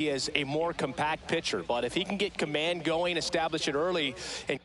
he is a more compact pitcher, but if he can get command going, establish it early, and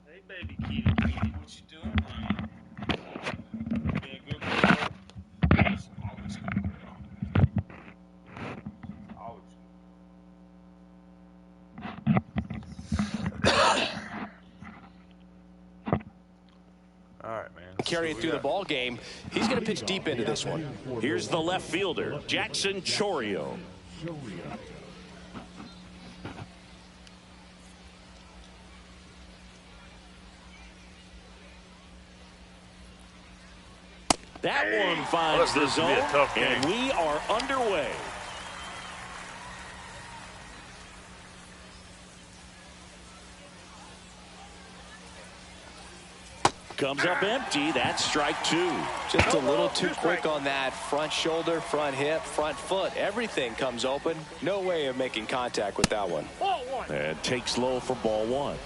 Hey, baby kitty, what you doing? Being a good girl? Always good girl. Always good. All right, man. carry it through the ball game. He's going to pitch deep into this one. Here's the left fielder, Jackson Chourio. That one finds the zone, and we are underway. Comes up empty. That's strike two. Just a little too quick on that front shoulder, front hip, front foot. Everything comes open. No way of making contact with that one. And takes low for ball one.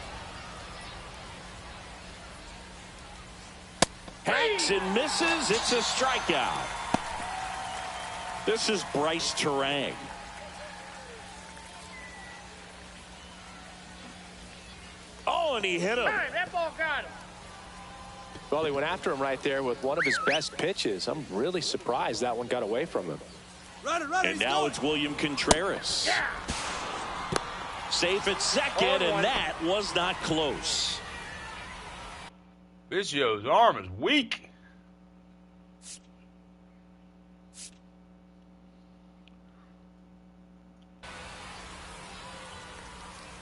Hacks and misses. It's a strikeout. This is Bryce Terang. Oh, and he hit him. Hey, that ball got him. Well, he went after him right there with one of his best pitches. I'm really surprised that one got away from him. And now it's William Contreras. Yeah. Safe at second, and that was not close. Biggio's arm is weak.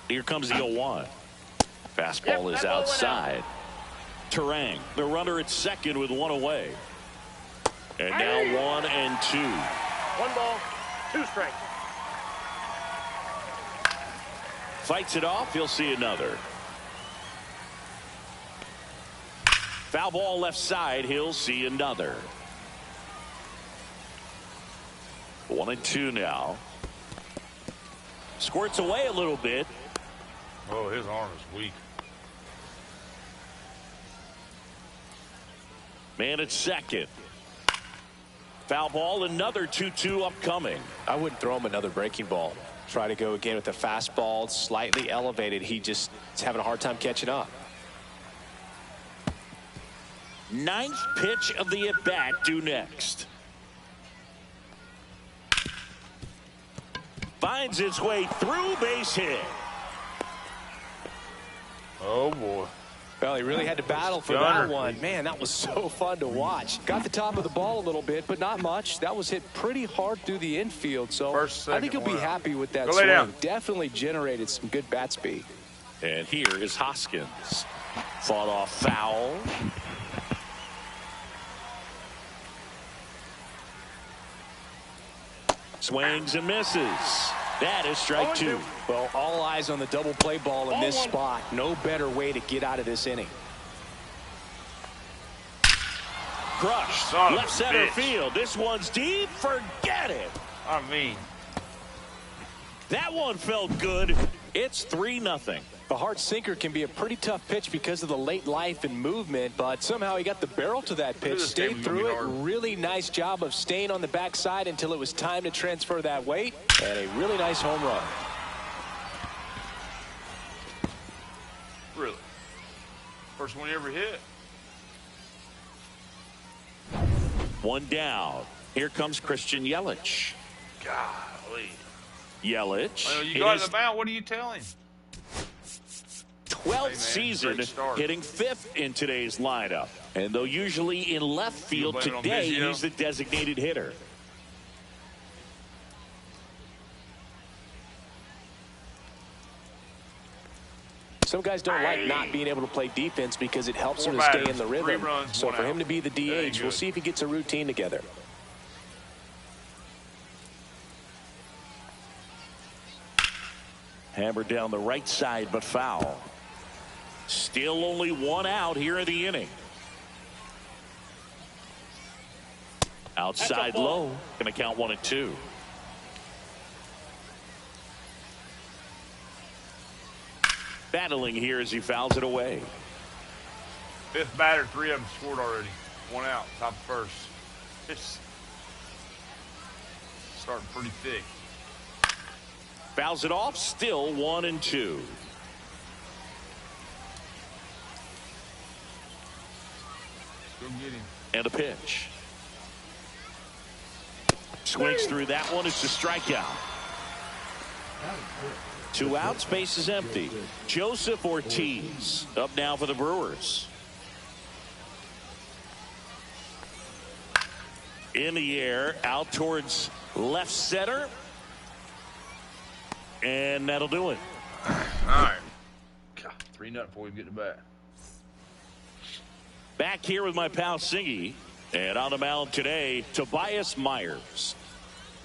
Here comes the 0-1. Fastball is outside. Terang, the runner at second with one away. And now 1-2. 1 ball, 2 strikes. Fights it off. He'll see another. Foul ball left side. He'll see another. 1-2 now. Squirts away a little bit. Oh, his arm is weak. Man at second. Foul ball, another 2-2 upcoming. I wouldn't throw him another breaking ball. Try to go again with the fastball, slightly elevated. He just is having a hard time catching up. 9th pitch of the at-bat due next. Finds its way through, base hit. Oh, boy. Well, he really had to battle for that one. Man, that was so fun to watch. Got the top of the ball a little bit, but not much. That was hit pretty hard through the infield, so I think he'll be happy with that swing. Definitely generated some good bat speed. And here is Hoskins. Fought off foul. Swings and misses. That is strike 2. Well, all eyes on the double play ball in this spot. No better way to get out of this inning. Crush. Left center field. This one's deep. Forget it. I mean, that one felt good. It's 3-0. The hard sinker can be a pretty tough pitch because of the late life and movement, but somehow he got the barrel to that pitch, stayed through it. Really nice job of staying on the backside until it was time to transfer that weight, and a really nice home run. Really? First one you ever hit? One down. Here comes Christian Yelich. Golly. Yelich. Well, you got the mound. What are you telling? 12th season, hitting 5th in today's lineup. And though usually in left field, today he's the designated hitter. Some guys don't like not being able to play defense because it helps them to stay in the rhythm. So for him to be the DH, we'll see if he gets a routine together. Hammered down the right side, but foul. Still only one out here in the inning. Outside low. Going to count 1-2. Battling here as he fouls it away. 5th batter, 3 of them scored already. 1 out, top of first. It's starting pretty thick. Fouls it off, still 1-2. Go get him. And a pitch. Swings through that one. It's a strikeout. 2 outs, base is empty. Joseph Ortiz up now for the Brewers. In the air, out towards left center. And that'll do it. All right. 3-0 before we get to bat. Back here with my pal Singy. And on the mound today, Tobias Myers.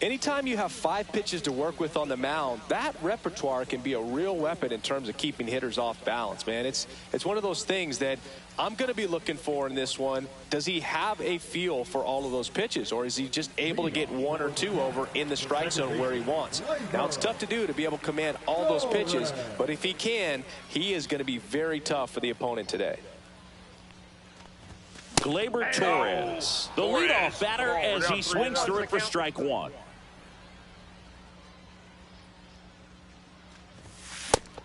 Anytime you have 5 pitches to work with on the mound, that repertoire can be a real weapon in terms of keeping hitters off balance, man. It's one of those things that I'm going to be looking for in this one. Does he have a feel for all of those pitches, or is he just able to get 1 or 2 over in the strike zone where he wants? Now, it's tough to do to be able to command all those pitches, but if he can, he is going to be very tough for the opponent today. Gleyber Torres, the leadoff batter, as he swings through it for strike 1.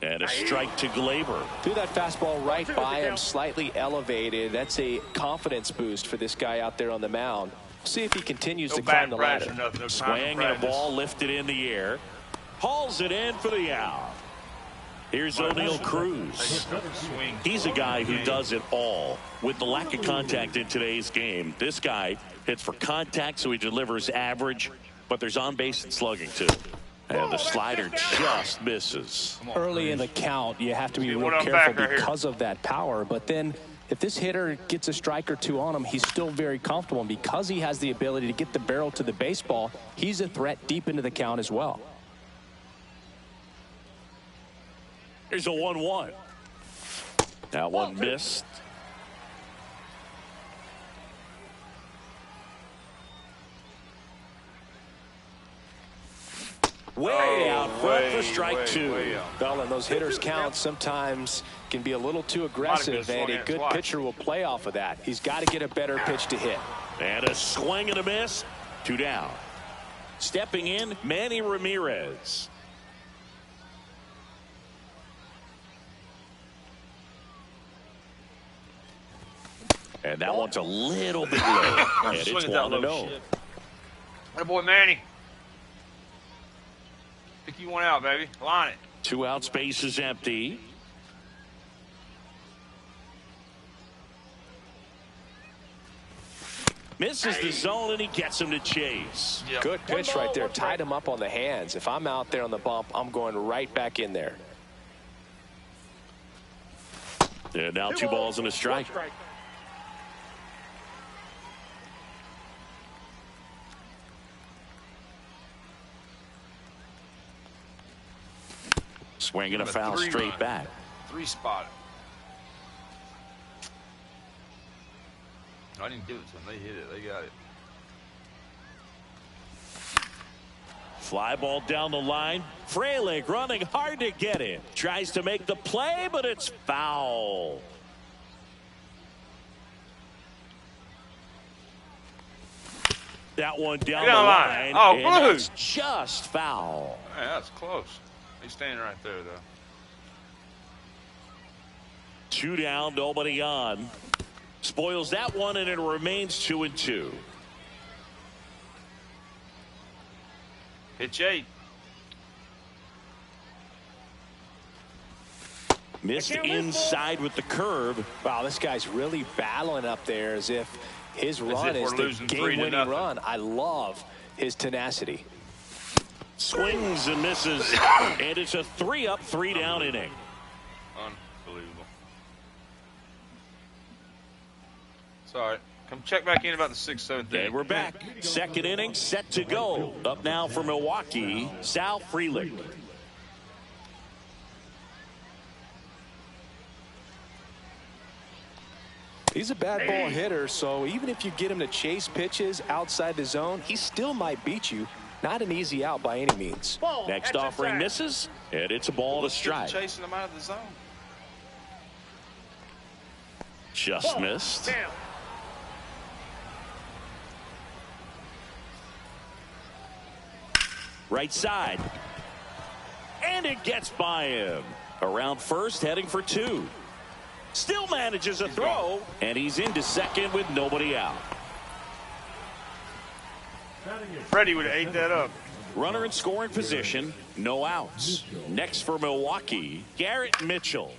And a strike to Gleyber. Threw that fastball right by him, slightly elevated. That's a confidence boost for this guy out there on the mound. See if he continues to climb the ladder. Swing and a ball lifted in the air. Hauls it in for the out. Here's O'Neal Cruz. He's a guy who does it all. With the lack of contact in today's game, this guy hits for contact, so he delivers average, but there's on base and slugging too. And the slider just misses. Early in the count, you have to be real careful because of that power. But then if this hitter gets a strike or 2 on him, he's still very comfortable. And because he has the ability to get the barrel to the baseball, he's a threat deep into the count as well. Here's a 1-1. That one missed. Way out front for strike 2. Well, and those hitters' counts sometimes can be a little too aggressive, and a good pitcher will play off of that. He's got to get a better pitch to hit. And a swing and a miss. 2 down. Stepping in, Manny Ramirez. And that one's a little bit low. And it's 1-0. That boy Manny. Pick you one out, baby. Line it. 2 outs, base is empty. Misses the zone, and he gets him to chase. Yep. Good pitch right there. Tied him up on the hands. If I'm out there on the bump, I'm going right back in there. And now 2 balls and a strike. Swinging a foul straight back. 3 spot. I didn't give it to them. They hit it. They got it. Fly ball down the line. Frelick running hard to get it. Tries to make the play, but it's foul. That one down the line. Oh, and blue. that's just foul. Yeah, that's close. He's standing right there, though. 2 down, nobody on. Spoils that one, and it remains 2-2. Pitch 8. Missed inside with the curve. Wow, this guy's really battling up there as if his run is the game-winning run. I love his tenacity. Swings and misses, and it's a 3-up, 3-down inning. Unbelievable. Sorry. Come check back in about the 6th, 7th inning. And we're back. 2nd inning set to go. Up now for Milwaukee, Sal Frelick. He's a bad ball hitter, so even if you get him to chase pitches outside the zone, he still might beat you. Not an easy out by any means. Next offering misses, and it's a ball to strike. Chasing him out of the zone. Just missed. Right side. And it gets by him. Around first, heading for 2. Still manages a throw, and he's into second with nobody out. Freddie would have ate that up. Runner in scoring position, no outs. Next for Milwaukee, Garrett Mitchell.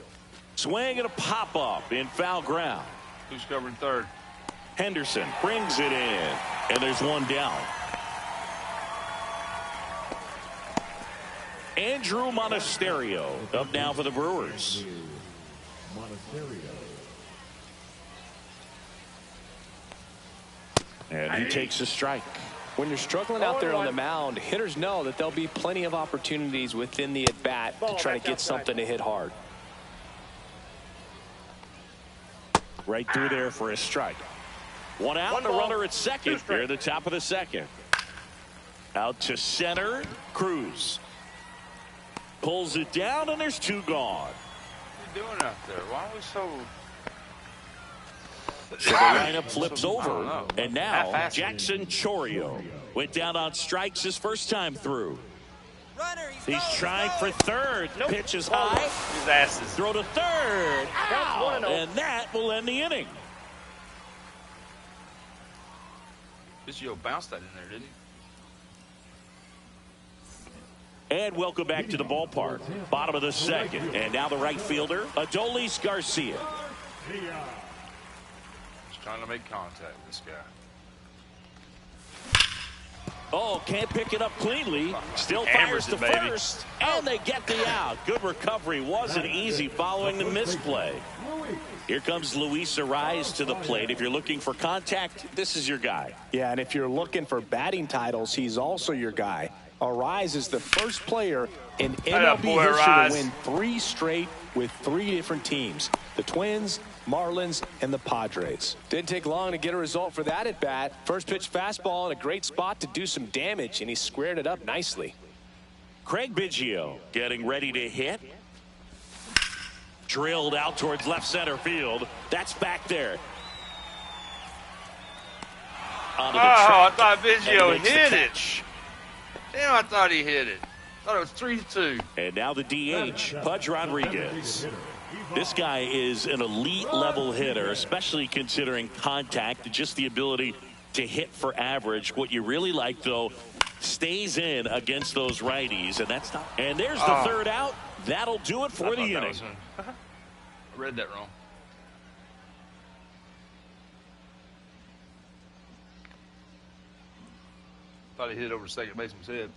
Swing and a pop-up in foul ground. Who's covering third? Henderson brings it in, and there's 1 down. Andrew Monasterio up now for the Brewers. And he takes a strike. When you're struggling out there on the mound, hitters know that there'll be plenty of opportunities within the at-bat to try to get something to hit hard. Right through there for a strike. 1 out, the runner at second here at the top of the 2nd. Out to center, Cruz. Pulls it down, and there's 2 gone. What are you doing out there? Why are we so... So the lineup flips over, and now Jackson Chorio went down on strikes his first time through. He's trying for third. Pitch is high. His asses. Throw to third. Out, and that will end the inning. Biggio bounced that in there, didn't he? And welcome back to the ballpark. Bottom of the 2nd. And now the right fielder, Adolis Garcia. He's trying to make contact with this guy. Oh, can't pick it up cleanly. Still fires to first. And they get the out. Good recovery. Wasn't easy following the misplay. Here comes Luis Arraez to the plate. If you're looking for contact, this is your guy. Yeah, and if you're looking for batting titles, he's also your guy. Arraez is the first player in MLB history to win 3 straight with 3 different teams. The Twins, Marlins, and the Padres. Didn't take long to get a result for that at bat. First pitch fastball in a great spot to do some damage, and he squared it up nicely. Craig Biggio getting ready to hit. Drilled out towards left center field. That's back there. Onto the track. I thought Biggio hit it. Damn, I thought he hit it. I thought it was 3-2. And now the DH, Pudge Rodriguez. This guy is an elite level hitter, especially considering contact, just the ability to hit for average. What you really like, though, stays in against those righties, and that's not. And there's the third out. That'll do it for the inning. I read that wrong. Thought he hit it over second baseman's head.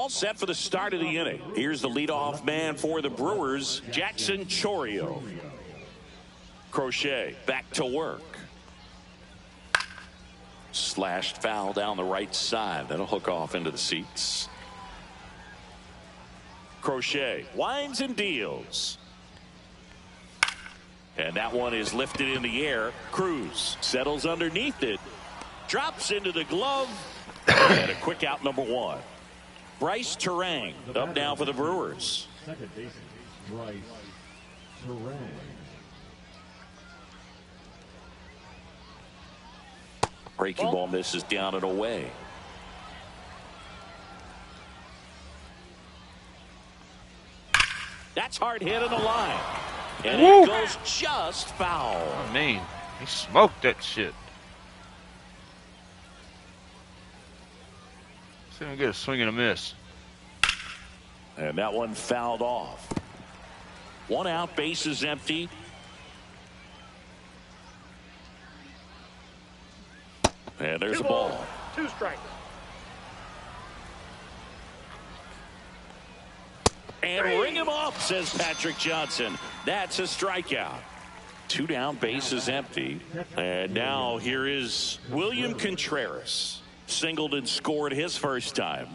All set for the start of the inning. Here's the leadoff man for the Brewers, Jackson Chourio. Crochet back to work. Slashed foul down the right side. That'll hook off into the seats. Crochet winds and deals. And that one is lifted in the air. Cruz settles underneath it. Drops into the glove. And a quick out, number one. Bryce Terang up now for the Brewers. Second baseman, Bryce Terang. Breaking ball misses down and away. That's hard hit on the line. And it goes just foul. I mean, he smoked that shit. See him get a swing and a miss. And that one fouled off. One out, bases empty. And there's a ball. 2 strikes. And ring him up, says Patrick Johnson. That's a strikeout. 2 down, bases empty. And now here is William Contreras. Singled and scored his first time.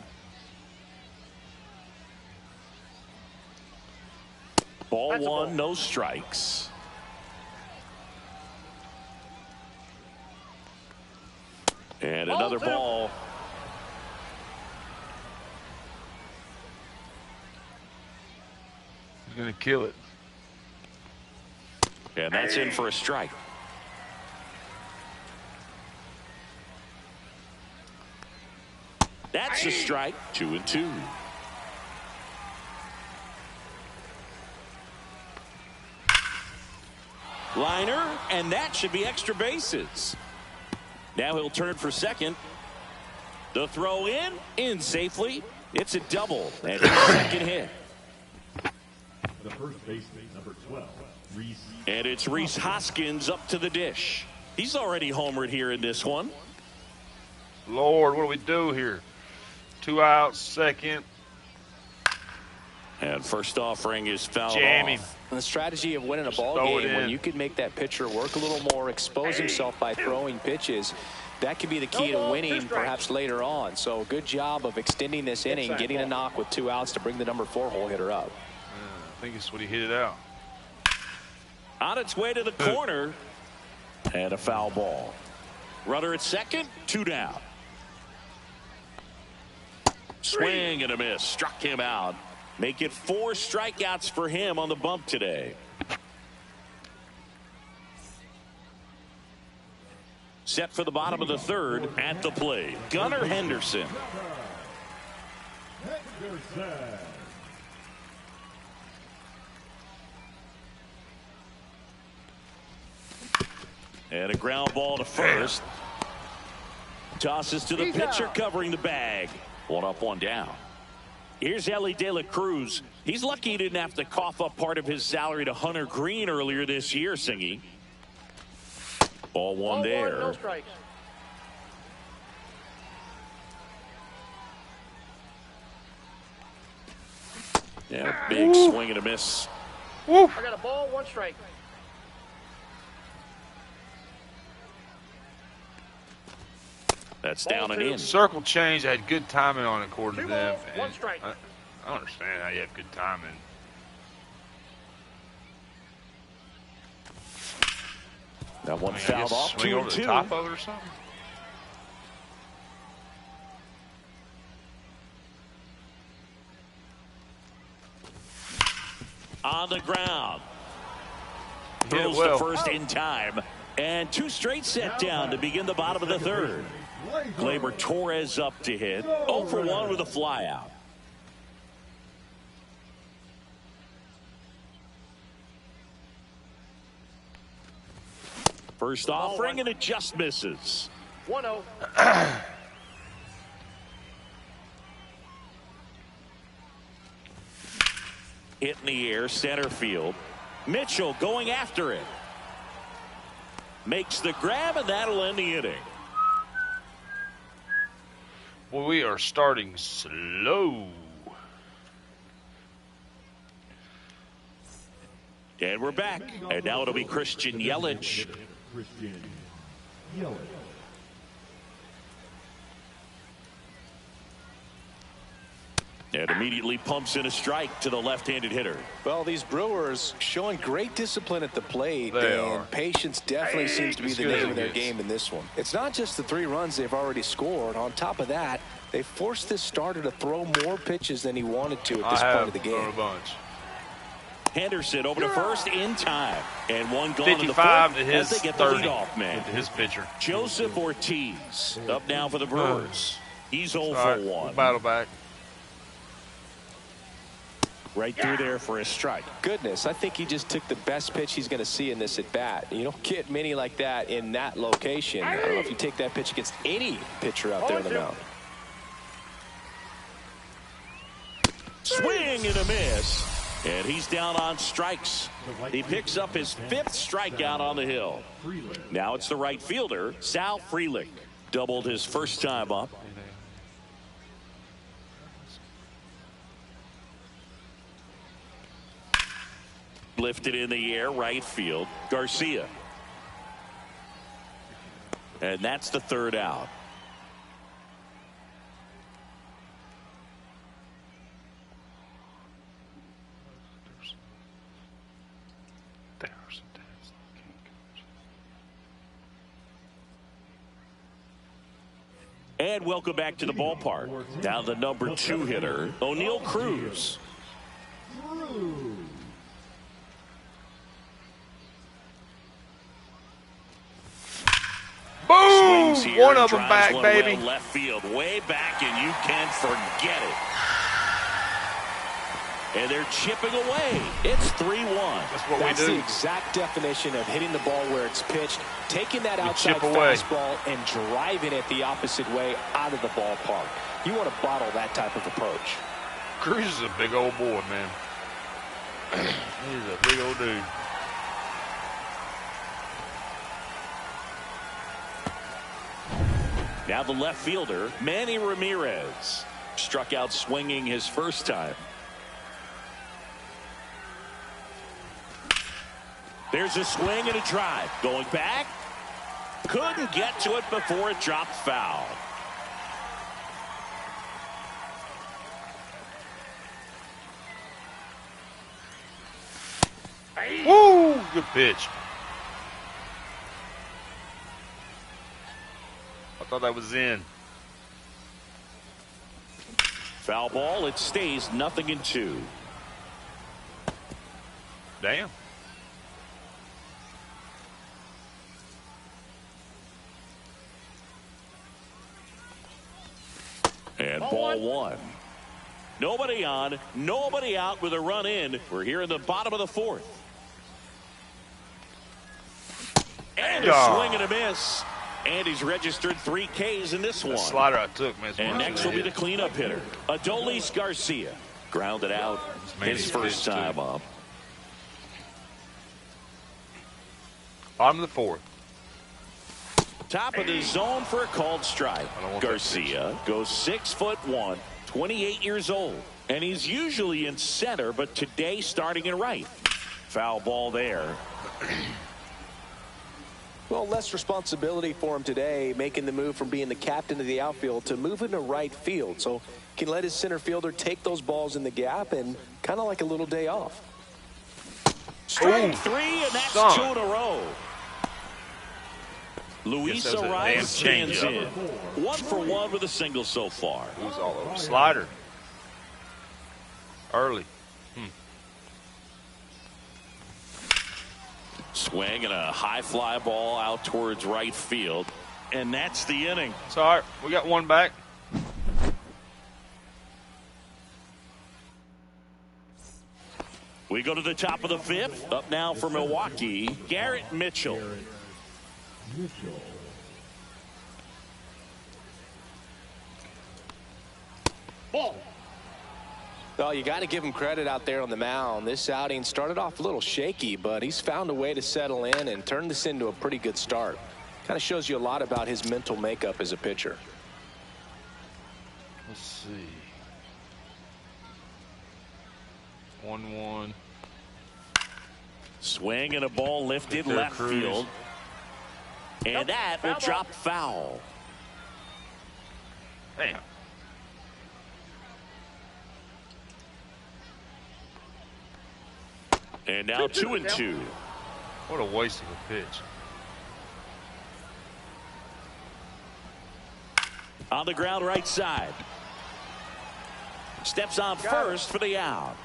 Ball one, no strikes. And another ball. He's going to kill it. And that's in for a strike. That's a strike. 2-2. Liner, and that should be extra bases. Now he'll turn for second. The throw in safely. It's a double, and his second hit. The first baseman, number 12, Reese. And it's Reese Hoskins up to the dish. He's already homered here in this one. Lord, what do we do here? 2 outs, second. And first offering is fouled Jamming. off. And the strategy of winning a ball throw it game when in. you can make that pitcher work a little more, expose himself by throwing pitches, that could be the key to winning perhaps later on. So good job of extending this inning, getting a knock with 2 outs to bring the number 4 hole hitter up. I think it's what he hit it out. On its way to the corner. And a foul ball. Runner at second, 2 down. Swing and a miss. Struck him out. Make it 4 strikeouts for him on the bump today. Set for the bottom of the third at the plate. Gunnar Henderson. And a ground ball to first. Tosses to the pitcher covering the bag. 1 up, 1 down. Here's Ellie De La Cruz. He's lucky he didn't have to cough up part of his salary to Hunter Green earlier this year, Singy. Ball one there. No strikes. Yeah, big swing and a miss. I got a ball, 1 strike. That's down and in. Circle change had good timing on it, according to them. 1 strike. I don't understand how you have good timing. That one I fouled guess off. swing 2 over and the 2. top of it or something. On the ground. Hit it Throws well. the first in time. And 2 straight set down to begin the bottom of the third. Gleyber Torres up to hit. 0 for 1 with a flyout. First offering, and it just misses. 1-0. Hit in the air, center field. Mitchell going after it. Makes the grab, and that'll end the inning. Boy, we are starting slow. And we're back. And now it'll be Christian Yelich. Christian Yelich. And immediately pumps in a strike to the left-handed hitter. Well, these Brewers showing great discipline at the plate, and patience definitely seems to be the name of their game in this one. It's not just the 3 runs they've already scored. On top of that, they forced this starter to throw more pitches than he wanted to at this point of the game. Henderson over to first in time. And one gone 55 to the to his as they get 30 the leadoff man. to his pitcher. Joseph Ortiz up now for the Brewers. He's 0 for 1. Battle back. Right through there for a strike. Goodness, I think he just took the best pitch he's going to see in this at bat. You don't get many like that in that location. I don't know if you take that pitch against any pitcher out there on the mound. Swing and a miss. And he's down on strikes. He picks up his 5th strikeout on the hill. Now it's the right fielder, Sal Frelick. Doubled his first time up. Lifted in the air, right field, Garcia. And that's the 3rd out. And welcome back to the ballpark. Now the number 2 hitter, O'Neal Cruz. Boom! One of them back, baby. Well left field, way back, and you can forget it. And they're chipping away. It's 3-1. That's what That's we do. The exact definition of hitting the ball where it's pitched, taking that outside fastball and driving it the opposite way out of the ballpark. You want to bottle that type of approach. Cruz is a big old boy, man. He's a big old dude. Now the left fielder, Manny Ramirez, struck out swinging his first time. There's a swing and a drive. Going back. Couldn't get to it before it dropped foul. Woo! Good pitch. I thought that was in. Foul ball. It stays 0-2. Damn. And ball 1. Nobody on, nobody out with a run in. We're here in the bottom of the 4th. And a swing and a miss. And he's registered 3 Ks in this one. The slider I took, man. And next will be the cleanup hitter, Adolis Garcia. Grounded out his first time up. Bottom of the 4th. Top of the zone for a called strike. Garcia goes 6'1", 28 years old. And he's usually in center, but today starting in right. Foul ball there. Well, less responsibility for him today, making the move from being the captain of the outfield to moving to right field. So can let his center fielder take those balls in the gap and kind of like a little day off. Strike 3, and that's 2 in a row. Luis Arias stands in. 1 for 1 with a single so far. Who's all over? Slider. Early. Swing and a high fly ball out towards right field. And that's the inning. It's all right. We got one back. We go to the top of the 5th. Up now for Milwaukee, Garrett Mitchell. Ball. Well, you got to give him credit out there on the mound. This outing started off a little shaky, but he's found a way to settle in and turn this into a pretty good start. Kind of shows you a lot about his mental makeup as a pitcher. Let's see. 1-1. Swing and a ball lifted left field. And that will drop foul. Damn. And now 2-2. What a waste of a pitch. On the ground right side. Steps on first for the out.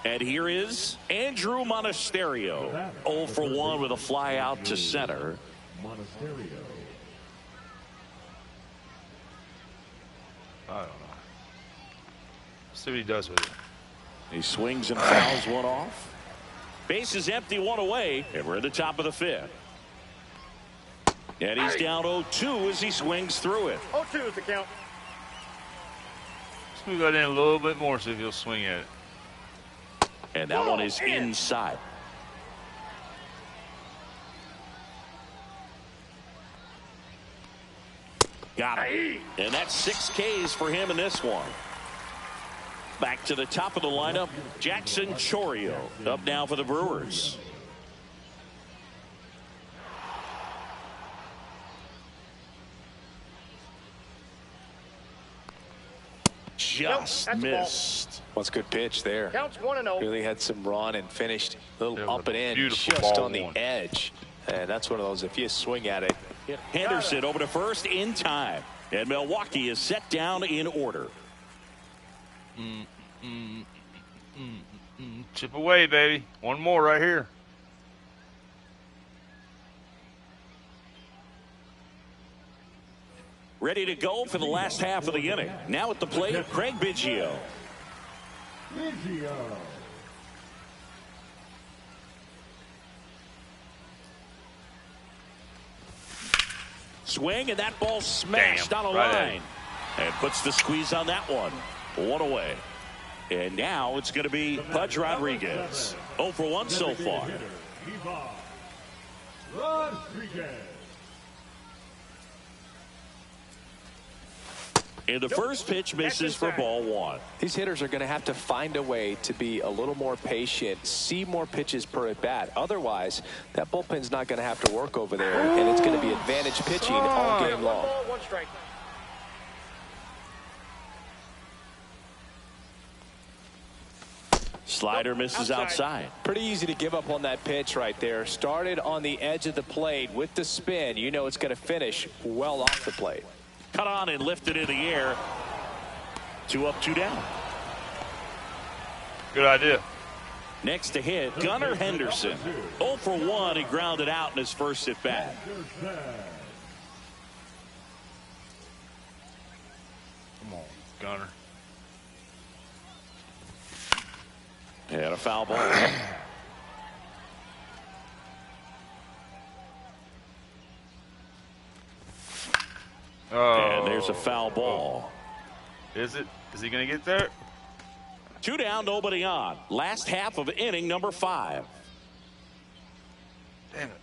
And here is Andrew Monasterio. 0 for 1 with a fly out to center. Monasterio. I don't know. See what he does with it. He swings and fouls one off. Base is empty, one away, and we're at the top of the 5th. And he's down 0-2 as he swings through it. 0-2 is the count. Let's move that in a little bit more, see if he'll swing at it. And that one is inside. Got it. And that's 6 Ks for him in this one. Back to the top of the lineup, Jackson Chourio up now for the Brewers. Just missed. What's a good pitch there? Counts 1-0. Really had some run and finished a little up and in, beautiful just ball on the edge. And that's one of those, if you swing at it. Henderson over to first in time. And Milwaukee is set down in order. Chip away, baby. One more right here. Ready to go for the last half of the inning. Now at the plate, Craig Biggio. Biggio. Swing, and that ball smashed on a line. And puts the squeeze on that one. One away. And now it's going to be Pudge Rodriguez. 0 for 1 so far. Rodriguez. And the first pitch misses for ball 1. These hitters are going to have to find a way to be a little more patient, see more pitches per at bat. Otherwise, that bullpen's not going to have to work over there, and it's going to be advantage pitching all game long. 1 ball, 1 strike. Slider misses outside. Pretty easy to give up on that pitch right there. Started on the edge of the plate with the spin. You know it's going to finish well off the plate. Cut on and lifted in the air. 2 up, 2 down. Good idea. Next to hit, Gunnar Henderson. 0 for 1. He grounded out in his first at bat. Come on, Gunnar. And a foul ball. And there's a foul ball. Is it? Is he going to get there? 2 down, nobody on. Last half of inning number 5. Damn it.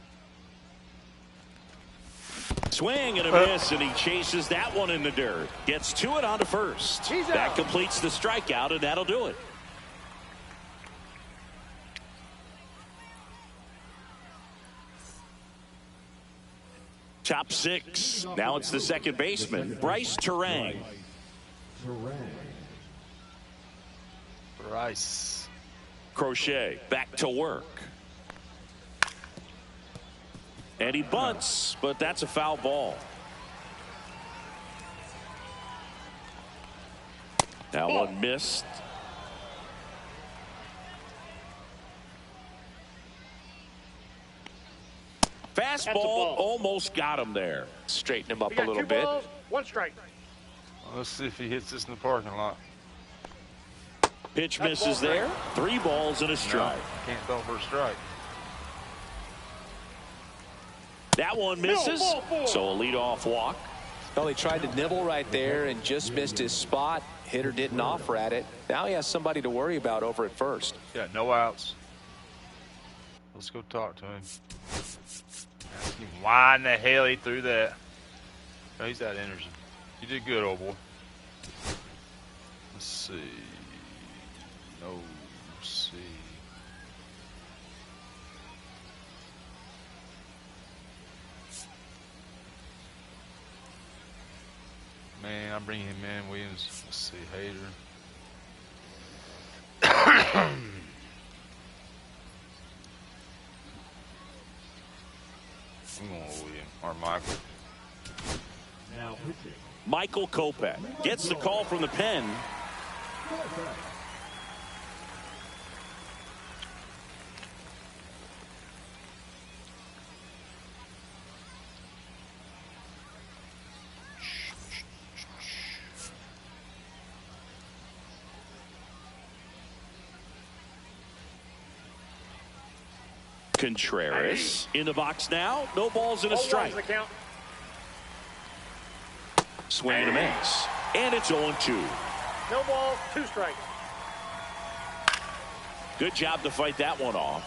Swing and a miss, and he chases that one in the dirt. Gets to it on to first. That completes the strikeout, and that'll do it. Top 6. Now it's the second baseman, Bryce Terang. Bryce. Crochet back to work. And he bunts, but that's a foul ball. That one missed. Fastball almost got him there. Straighten him up We a got little 2 bit. balls, 1 strike. Let's see if he hits this in the parking lot. Pitch misses there. 3 balls and a strike. No, can't throw for a strike. That one misses. So a leadoff walk. Well, he tried to nibble right there and just missed his spot. Hitter didn't offer at it. Now he has somebody to worry about over at first. Yeah, no outs. Let's go talk to him. Why in the hell he threw that? Oh, he's out of energy. You did good, old boy. Let's see. No, see. Man, I'll bring him in. Williams. Let's see. Hader. I'm going with William or Michael. Now pitching. Michael Kopech gets the call from the pen. Contreras in the box now. No balls and a strike. Swing and a miss. And it's 0-2. No balls, 2 strikes. Good job to fight that one off.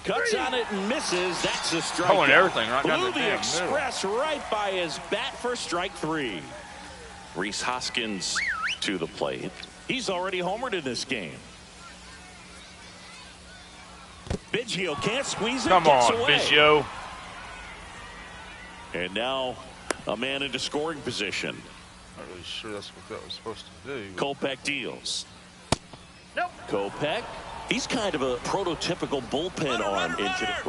Cuts on it and misses. That's a strike. Throwing everything right down Blew the the damn express right by his bat for strike 3. Rhys Hoskins to the plate. He's already homered in this game. Biggio can't squeeze it. Come on, away. Biggio. And now a man into scoring position. Not really sure that's what that was supposed to do. Kopech deals. Nope. Kopech. He's kind of a prototypical bullpen arm.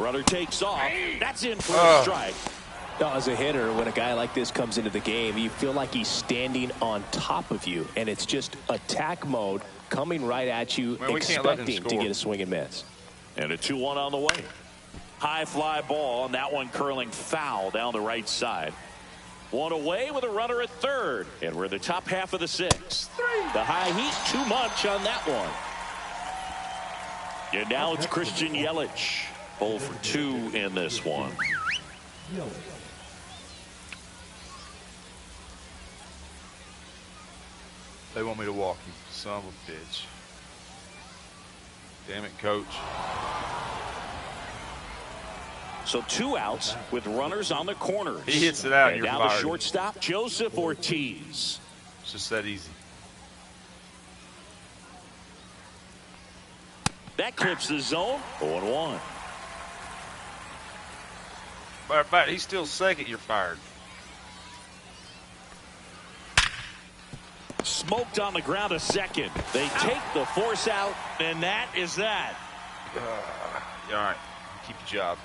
Runner takes off. That's in for a strike. As a hitter, when a guy like this comes into the game, you feel like he's standing on top of you, and it's just attack mode coming right at you, expecting to get a swing and miss. And a 2-1 on the way. High fly ball, and that one curling foul down the right side. One away with a runner at third. And we're in the top half of the 6th. The high heat, too much on that one. And now it's Christian Yelich. 0 for 2 in this one. They want me to walk him. Son of a bitch. Damn it, coach. So 2 outs with runners on the corners. He hits it out and you're now fired. the shortstop, Joseph Ortiz. It's just that easy. That clips the zone. 0-1. But he's still second. You're fired. Smoked on the ground a second. They take the force out, and that is that. All right. Keep your job.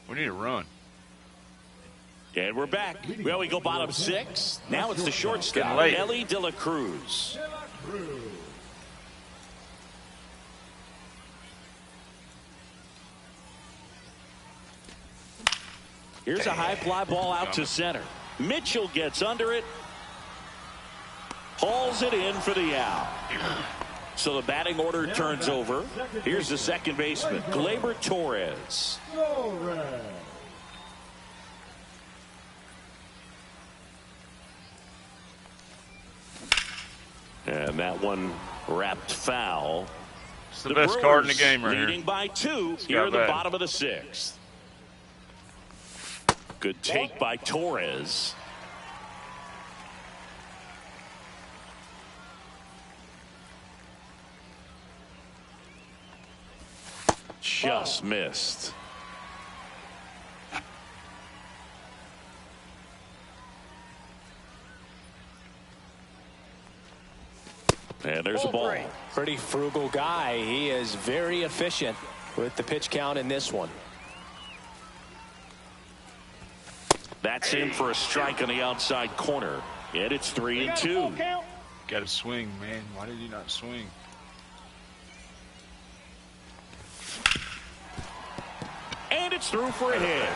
We need a run. And we're back. Well, we go bottom 6. Now it's the shortstop, Ellie De La Cruz. Here's a high fly ball out to center. Mitchell gets under it. Hauls it in for the out. So the batting order turns over. Here's the second baseman, Gleyber Torres. And that one wrapped foul. It's the best card in the game right here. Leading by 2 here in the bottom of the 6th. Good take by Torres. Just missed. And there's a ball. Pretty frugal guy. He is very efficient with the pitch count in this one. That's in for a strike on the outside corner. And it's 3-2. Got to swing, man. Why did he not swing? And it's through for a hit.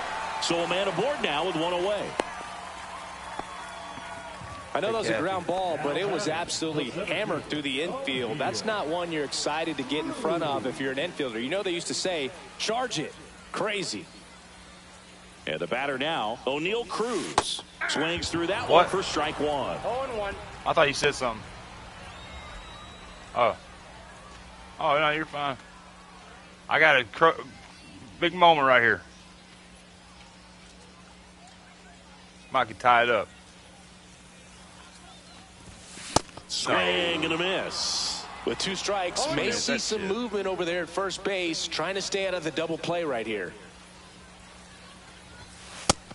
So a man aboard now with 1 away. I know that was a ground ball, but it was absolutely hammered through the infield. That's not one you're excited to get in front of if you're an infielder. You know they used to say, charge it. Crazy. And the batter now, O'Neal Cruz. Swings through that one for strike 1. 0-1. I thought you said something. Oh. Oh, no, you're fine. I got a big moment right here. Might could tie it up. Swing and a miss. With 2 strikes, may see some movement over there at first base, trying to stay out of the double play right here.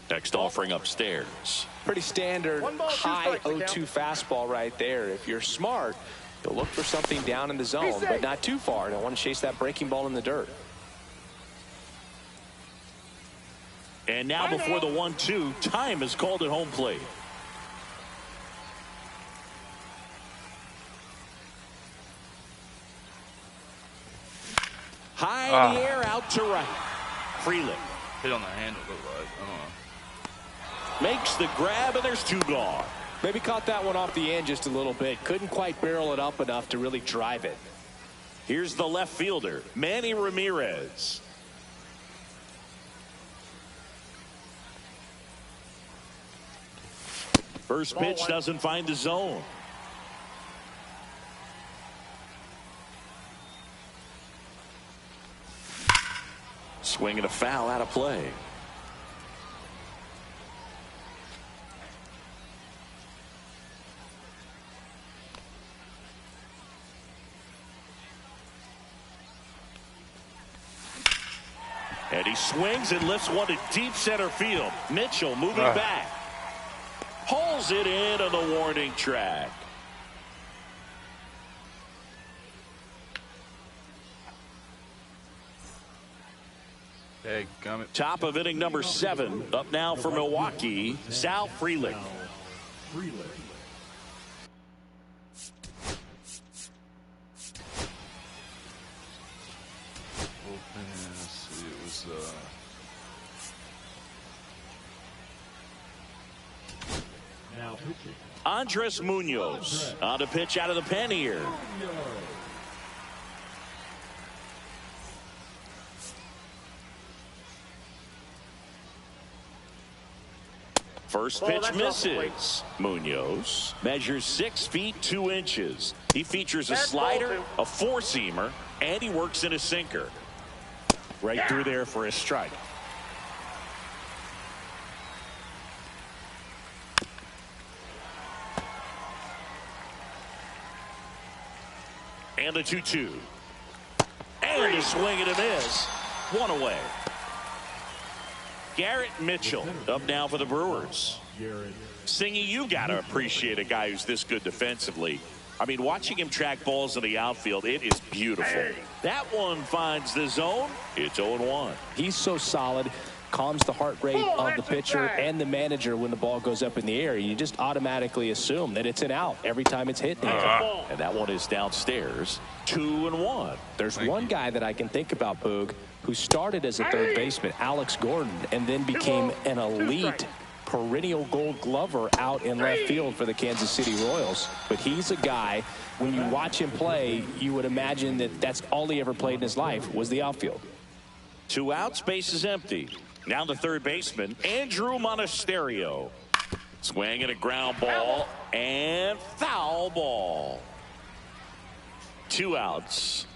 Next offering upstairs. Pretty standard high 0-2 fastball right there. If you're smart, you'll look for something down in the zone, but not too far. Don't want to chase that breaking ball in the dirt. And now before the 1-2, time is called at home plate. High in the air, out to right. Freeland hit on the handle, look like. Makes the grab, and there's 2 gone. Maybe caught that one off the end just a little bit. Couldn't quite barrel it up enough to really drive it. Here's the left fielder, Manny Ramirez. First pitch doesn't find the zone. Swing and a foul out of play. And he swings and lifts one to deep center field. Mitchell moving back. Pulls it in on the warning track. Hey, gummit. Top of inning number 7. Up now for Milwaukee, Sal Freeland. Now pitching. Andres Munoz on to pitch out of the pen here. First pitch misses. Munoz measures 6 feet 2 inches. He features a slider, a 4-seamer, and he works in a sinker. Right through there for a strike. And a 2-2. And a swing and a miss. 1 away. Garrett Mitchell up now for the Brewers. Singy, you got to appreciate a guy who's this good defensively. I mean, watching him track balls in the outfield, it is beautiful. That one finds the zone. It's 0-1. He's so solid. Calms the heart rate of the pitcher and the manager when the ball goes up in the air. You just automatically assume that it's an out every time it's hit. And that one is downstairs. 2-1. There's one guy that I can think about, Boog, who started as a third baseman, Alex Gordon, and then became an elite perennial Gold Glover out in left field for the Kansas City Royals. But he's a guy, when you watch him play, you would imagine that that's all he ever played in his life was the outfield. 2 outs, base is empty. Now the third baseman, Andrew Monasterio. Swing and a ground ball and foul ball. 2 outs.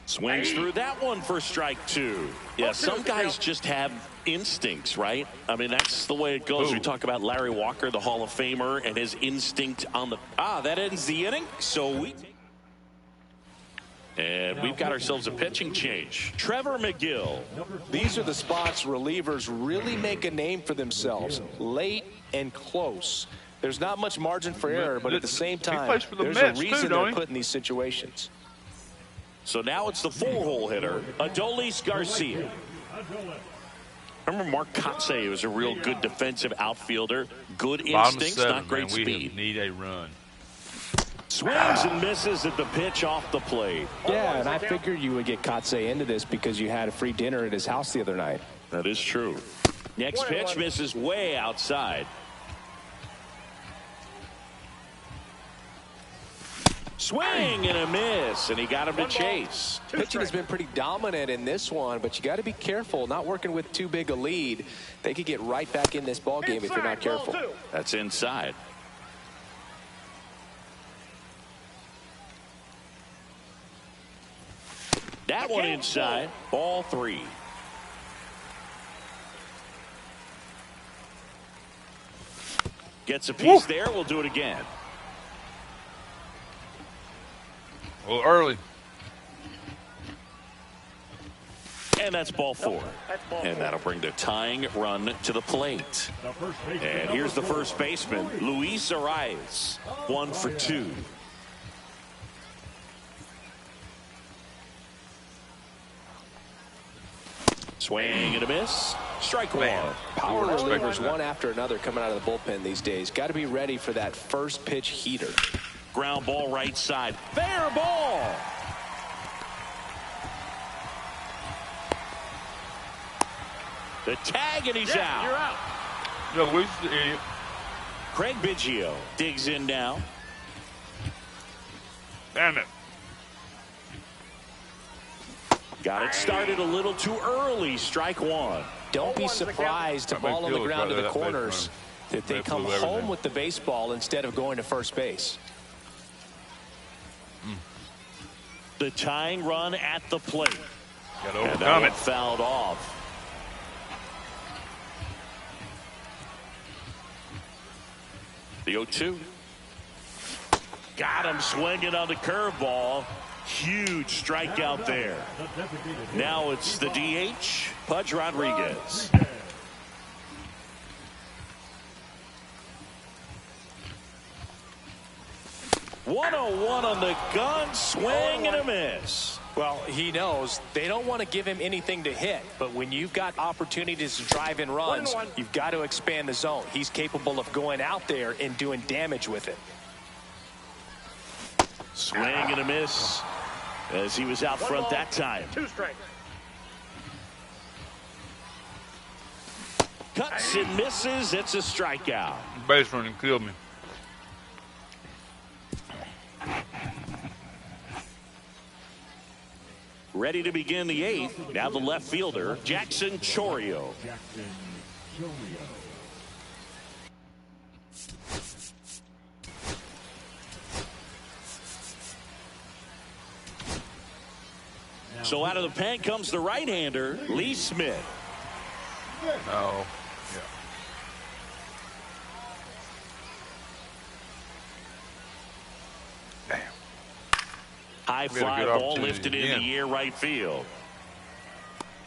Swings through that one for strike 2. Yeah, some guys just have instincts, right? I mean, that's the way it goes. We talk about Larry Walker, the Hall of Famer, and his instinct on the... that ends the inning. So and we've got ourselves a pitching change. Trevor McGill. These are the spots relievers really make a name for themselves. Late and close. There's not much margin for error, but at the same time, there's a reason they're put in these situations. So now it's the 4-hole hitter, Adolis Garcia. Remember Mark Kotsay was a real good defensive outfielder. Good instincts, not great speed. We need a run. Swings and misses at the pitch off the plate. Yeah, and I figured you would get Kotsay into this because you had a free dinner at his house the other night. That is true. Next pitch misses way outside. Swing and a miss, and he got him to chase. Pitching has been pretty dominant in this one, but you got to be careful. Not working with too big a lead. They could get right back in this ball game if you're not careful. That's inside. That one inside. Ball 3. Gets a piece there. We'll do it again. A little early. And that's ball 4. And that'll bring the tying run to the plate. And here's the first baseman, Luis Arias, 1 for 2. Swing and a miss. Strike 1. Power relievers one after another coming out of the bullpen these days. Got to be ready for that first pitch heater. Ground ball right side. Fair ball. The tag, and he's out. You're out. Yeah, Luis is the idiot. Craig Biggio digs in now. Damn it. Got it started a little too early. Strike 1. Don't be surprised to ball on the ground to the corners that they come home with the baseball instead of going to first base. The tying run at the plate. Got to And overcome that one it. fouled off. The 0-2. Got him swinging on the curveball. Huge strikeout there. Now it's the DH, Pudge Rodriguez. .101 on the gun, swing and a miss. Well, he knows they don't want to give him anything to hit, but when you've got opportunities to drive in runs, you've got to expand the zone. He's capable of going out there and doing damage with it. Swing and a miss as he was out front that time. 2 strikes. Cuts and misses. It's a strikeout. Base running killed me. Ready to begin the 8th. Now the left fielder, Jackson Chourio. So out of the pen comes the right-hander, Lee Smith. Oh. Yeah. Damn. High We had a fly good ball opportunity lifted in again. the air right field.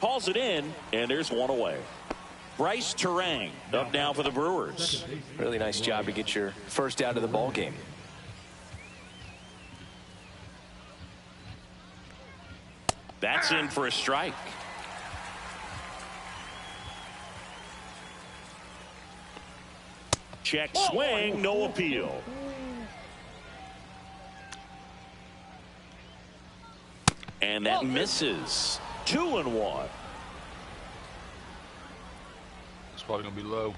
Hauls it in, and there's one away. Bryce Terang up now for the Brewers. Really nice job to get your first out of the ball game. That's in for a strike. Check swing, no appeal. And that misses. 2-1. It's probably going to be low.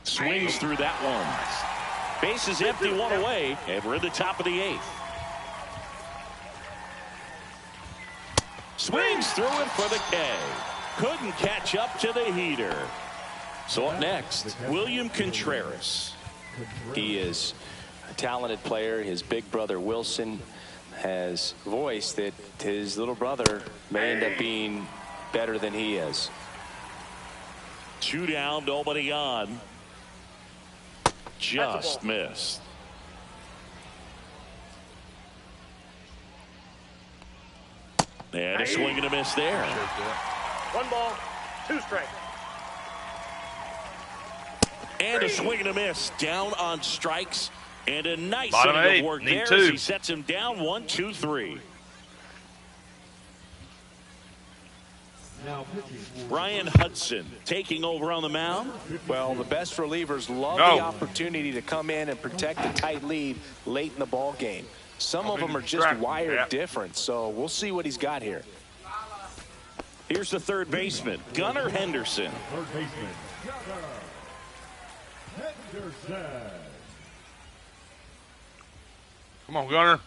Swings through that one. Base is empty, one away, and we're at the top of the 8th. Swings through it for the K. Couldn't catch up to the heater. So up next, William Contreras. He is a talented player. His big brother Wilson has voiced that his little brother may end up being better than he is. 2 down, nobody on. Just missed. And a swing and a miss there. 1 ball, 2 strikes. And a swing and a miss. Down on strikes. And a nice Bottom inning 8. of work Need there 2. as he sets him down 1, 2, 3. Brian Hudson taking over on the mound. Well, the best relievers love the opportunity to come in and protect a tight lead late in the ball game. Some of them are just wired different, so we'll see what he's got here. Here's the third baseman, Gunnar Henderson. Third baseman, Gunnar Henderson. Come on, Gunnar.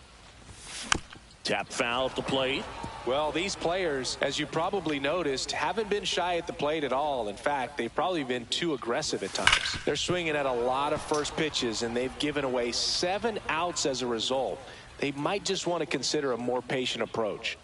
Tap foul at the plate. Well, these players, as you probably noticed, haven't been shy at the plate at all. In fact, they've probably been too aggressive at times. They're swinging at a lot of first pitches, and they've given away 7 outs as a result. They might just want to consider a more patient approach.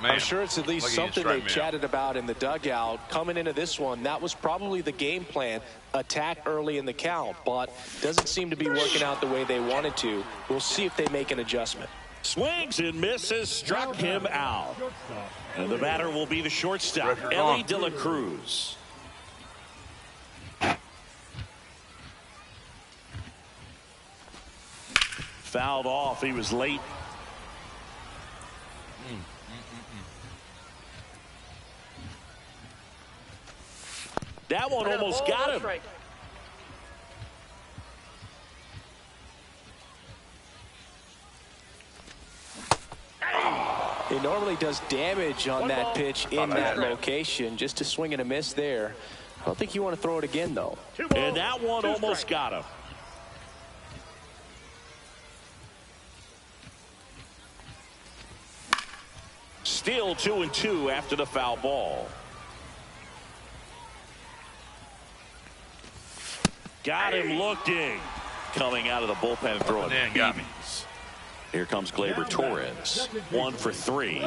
I'm sure it's at least something they chatted about in the dugout. Coming into this one, that was probably the game plan. Attack early in the count, but doesn't seem to be working out the way they wanted to. We'll see if they make an adjustment. Swings and misses, struck him out. And the batter will be the shortstop, Ellie De La Cruz. Fouled off. He was late. That one almost got him. He normally does damage on that pitch in that location. Just a swing and a miss there. I don't think you want to throw it again, though. And that one almost got him. Still 2-2 after the foul ball. Got him looking. Coming out of the bullpen throwing BBs. Here comes Gleyber Torres. 1 for 3.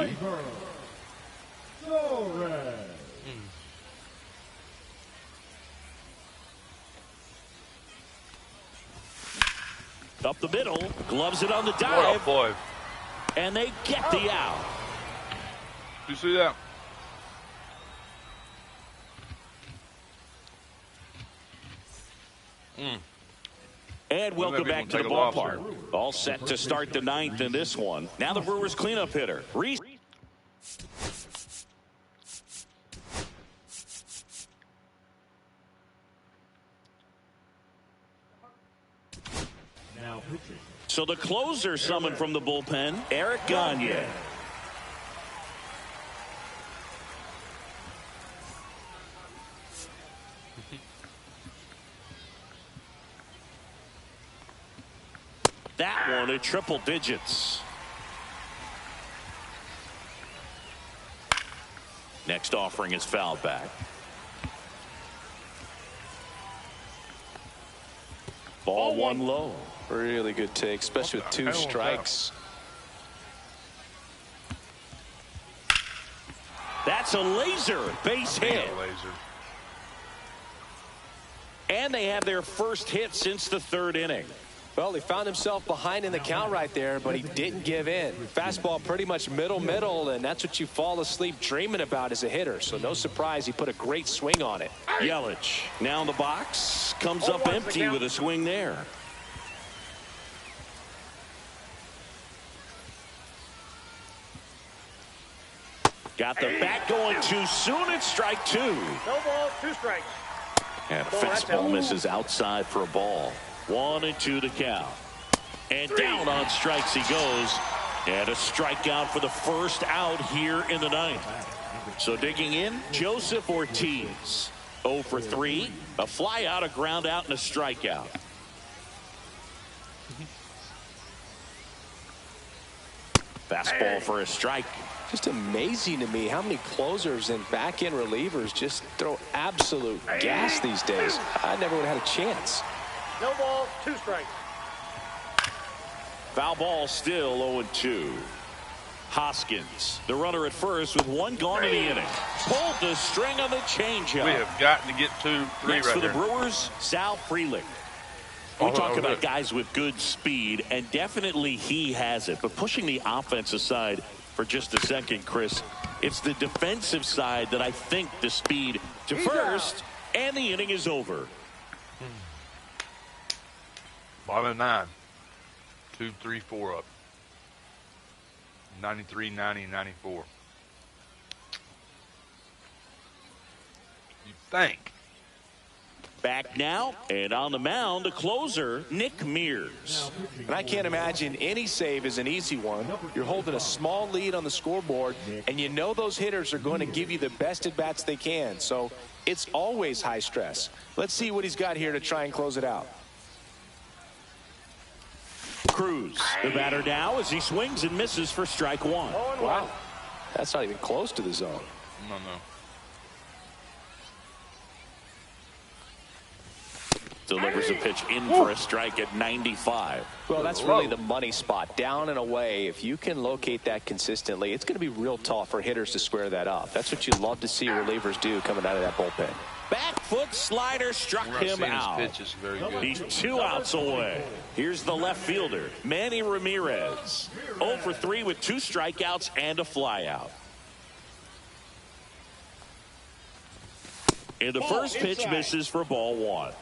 Up the middle. Gloves it on the dive. Oh, boy. And they get the out. You see that? And welcome back to the ballpark. All set to start the 9th in this one. Now the Brewers cleanup hitter. Reese. So the closer summoned from the bullpen, Eric Gagne. That one at triple digits. Next offering is fouled back. Ball one low. Really good take, especially with 2 strikes. That's a laser base hit. And they have their first hit since the 3rd inning. Well, he found himself behind in the count right there, but he didn't give in. Fastball pretty much middle, and that's what you fall asleep dreaming about as a hitter. So no surprise he put a great swing on it. Yelich now in the box, comes up empty with a swing there. Got the bat going too soon. It's strike 2. No balls, 2 strikes. And a fastball misses outside for a ball. 1-2 to count. And down on strikes he goes. And a strikeout for the first out here in the 9th. So digging in, Joseph Ortiz. 0 for 3. A fly out, a ground out, and a strikeout. Fastball for a strike. Just amazing to me how many closers and back-end relievers just throw absolute gas these days. I never would have had a chance. No balls, 2 strikes. Foul ball still 0-2. Hoskins, the runner at first with 1 gone in the inning. Pulled the string on the changeup. We have got to get 2-3 Next right for the there. Brewers, Sal Frelick. We talk about guys with good speed, and definitely he has it. But pushing the offense aside for just a second, Chris, it's the defensive side that I think the speed to first, and the inning is over. Bottom of 9. 2, 3, 4 up. 93, 90, 94. You think. Back now, and on the mound, the closer, Nick Mears. And I can't imagine any save is an easy one. You're holding a small lead on the scoreboard, and you know those hitters are going to give you the best at-bats they can. So it's always high stress. Let's see what he's got here to try and close it out. Cruz, the batter now as he swings and misses for strike 1. Wow, that's not even close to the zone. No. Delivers a pitch in for a strike at 95. Well, that's really the money spot. Down and away, if you can locate that consistently, it's going to be real tough for hitters to square that up. That's what you love to see relievers do coming out of that bullpen. Back foot slider struck him out. Pitch is very good. He's 2 outs away. Here's the left fielder, Manny Ramirez. 0 for 3 with 2 strikeouts and a flyout. And the first pitch misses for ball 1.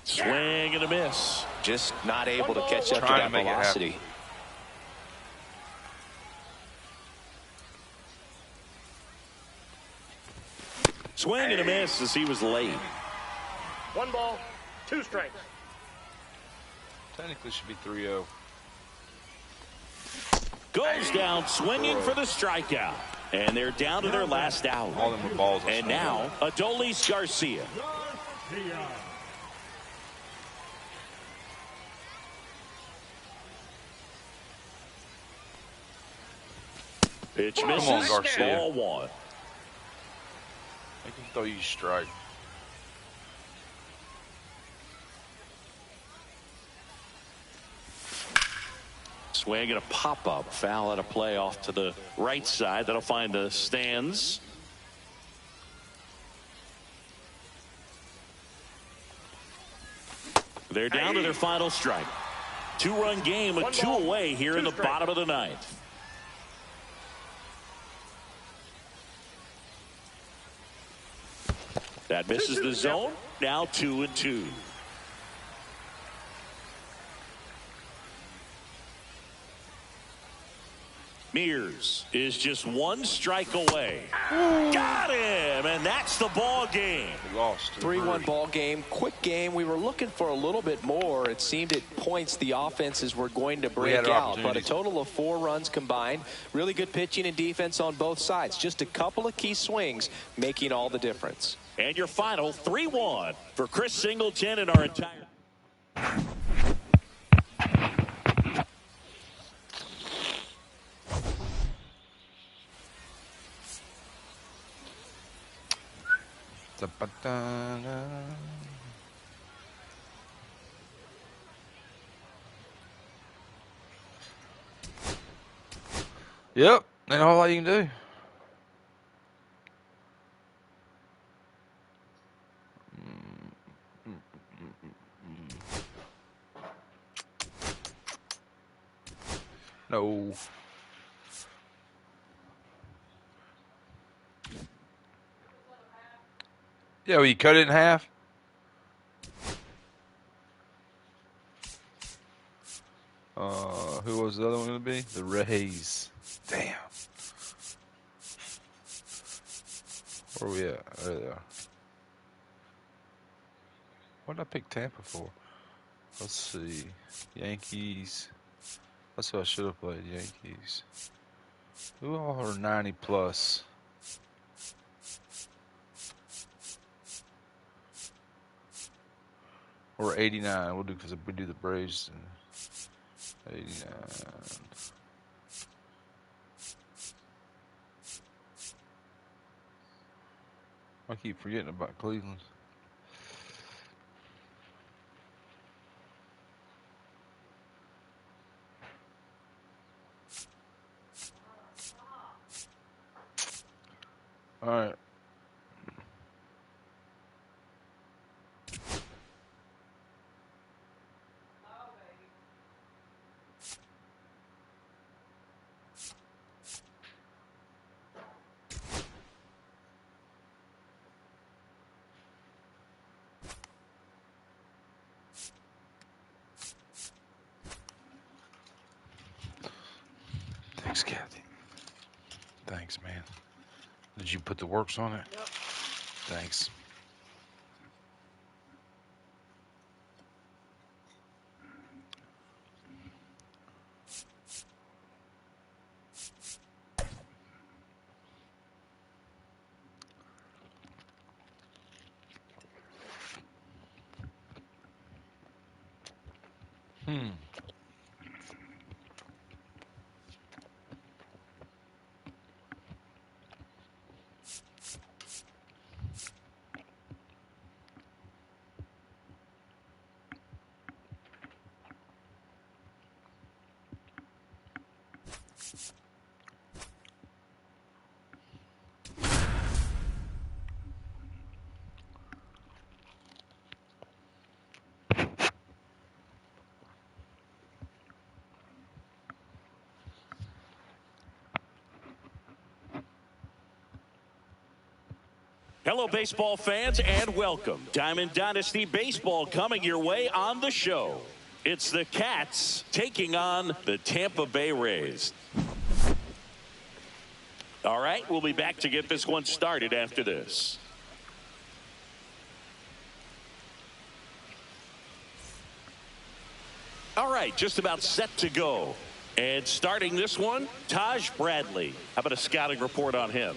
Swing and a miss. Just not able to catch up to that velocity. Swing and a miss as he was late. 1 ball, 2 strikes. Technically should be 3-0. Goes down swinging for the strikeout. And they're down to their last out. All of them were balls. And now Adolis Garcia. Pitch misses. Come on, Garcia. Ball 1. Make him throw you a strike. Swing and a pop-up. Foul at a play off to the right side. That'll find the stands. They're down to their final strike. 2-run game with 2 away here in the bottom of the 9th. That misses the zone. Now 2-2. Mears is just 1 strike away. Got him, and that's the ball game. We lost. 3-1 ball game, quick game. We were looking for a little bit more. It seemed at points the offenses were going to break out, but a total of 4 runs combined. Really good pitching and defense on both sides. Just a couple of key swings making all the difference. And your final 3-1 for Chris Singleton and our entire. Yep, that's all you can do. No. Yeah, well, you cut it in half. Who was the other one going to be? The Rays. Damn. Where are we at? There they are. What did I pick Tampa for? Let's see. Yankees. That's what I should have played. Yankees. Who all are 90 plus? Or 89. We'll do because we do the Braves. 89. I keep forgetting about Cleveland. All right. Thanks, Kathy. Thanks, man. Did you put the works on it? Yep. Thanks. Hello, baseball fans, and welcome. Diamond Dynasty Baseball coming your way on the show. It's the Cats taking on the Tampa Bay Rays. All right, we'll be back to get this one started after this. All right, just about set to go. And starting this one, Taj Bradley. How about a scouting report on him?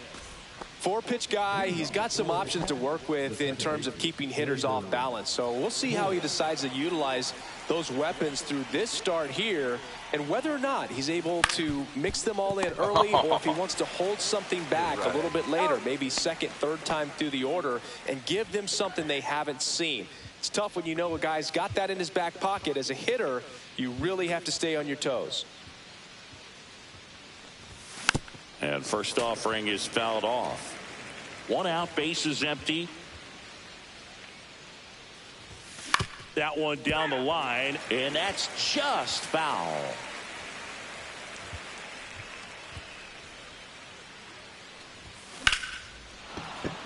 4-pitch guy. He's got some options to work with in terms of keeping hitters off balance. So we'll see how he decides to utilize those weapons through this start here, and whether or not he's able to mix them all in early, or if he wants to hold something back a little bit later, maybe second, third time through the order, and give them something they haven't seen. It's tough when you know a guy's got that in his back pocket. As a hitter, you really have to stay on your toes. And first offering is fouled off. 1 out, base is empty. That one down the line, and that's just foul.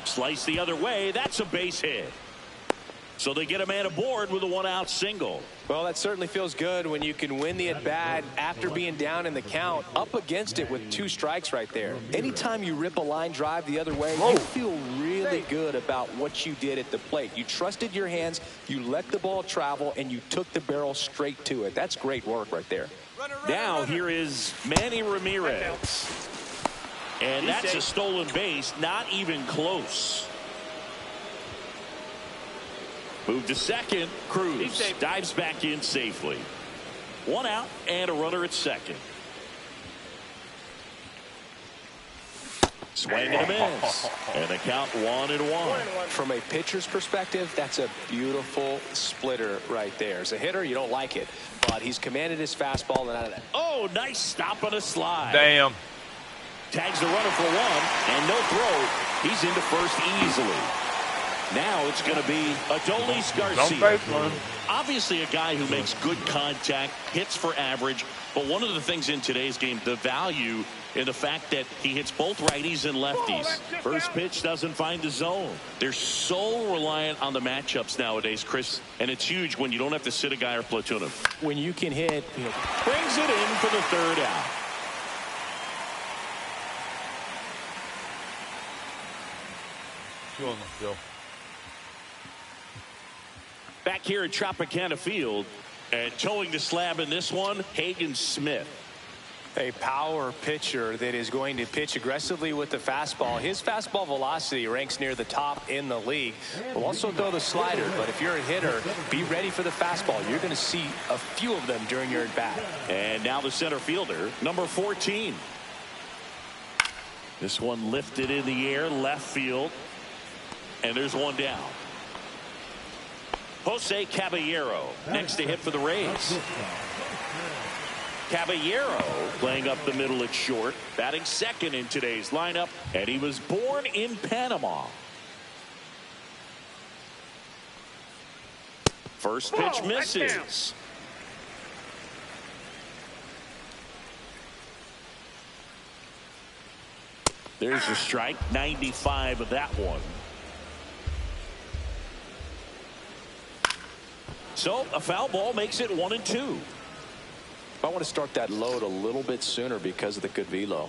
Slice the other way, that's a base hit. So they get a man aboard with a 1-out single. Well, that certainly feels good when you can win the at-bat after being down in the count, up against it with 2 strikes right there. Anytime you rip a line drive the other way, you feel really good about what you did at the plate. You trusted your hands, you let the ball travel, and you took the barrel straight to it. That's great work right there. Now here is Manny Ramirez. And that's a stolen base, not even close. Move to second. Cruz dives back in safely. 1 out and a runner at second. Swing and a miss. And the count 1-1. From a pitcher's perspective, that's a beautiful splitter right there. As a hitter, you don't like it, but he's commanded his fastball and out of that. Oh, nice stop on a slide. Damn. Tags the runner for 1 and no throw. He's into first easily. Now it's going to be Adolis Garcia. Obviously a guy who makes good contact, hits for average, but one of the things in today's game, the value in the fact that he hits both righties and lefties. First pitch doesn't find the zone. They're so reliant on the matchups nowadays, Chris, and it's huge when you don't have to sit a guy or platoon him. When you can hit, Brings it in for the 3rd out. Back here at Tropicana Field, and towing the slab in this one, Hagen Smith. a power pitcher that is going to pitch aggressively with the fastball. His fastball velocity ranks near the top in the league. Will also throw the slider, but if you're a hitter, be ready for the fastball. You're going to see a few of them during your at-bat. And now the center fielder, number 14. This one lifted in the air, left field. And there's one down. Jose Caballero next to hit for the Rays. Caballero playing up the middle at short, batting second in today's lineup, and he was born in Panama. First pitch misses. There's a strike, 95 of that one. So a foul ball makes it 1-2. I want to start that load a little bit sooner because of the good velo.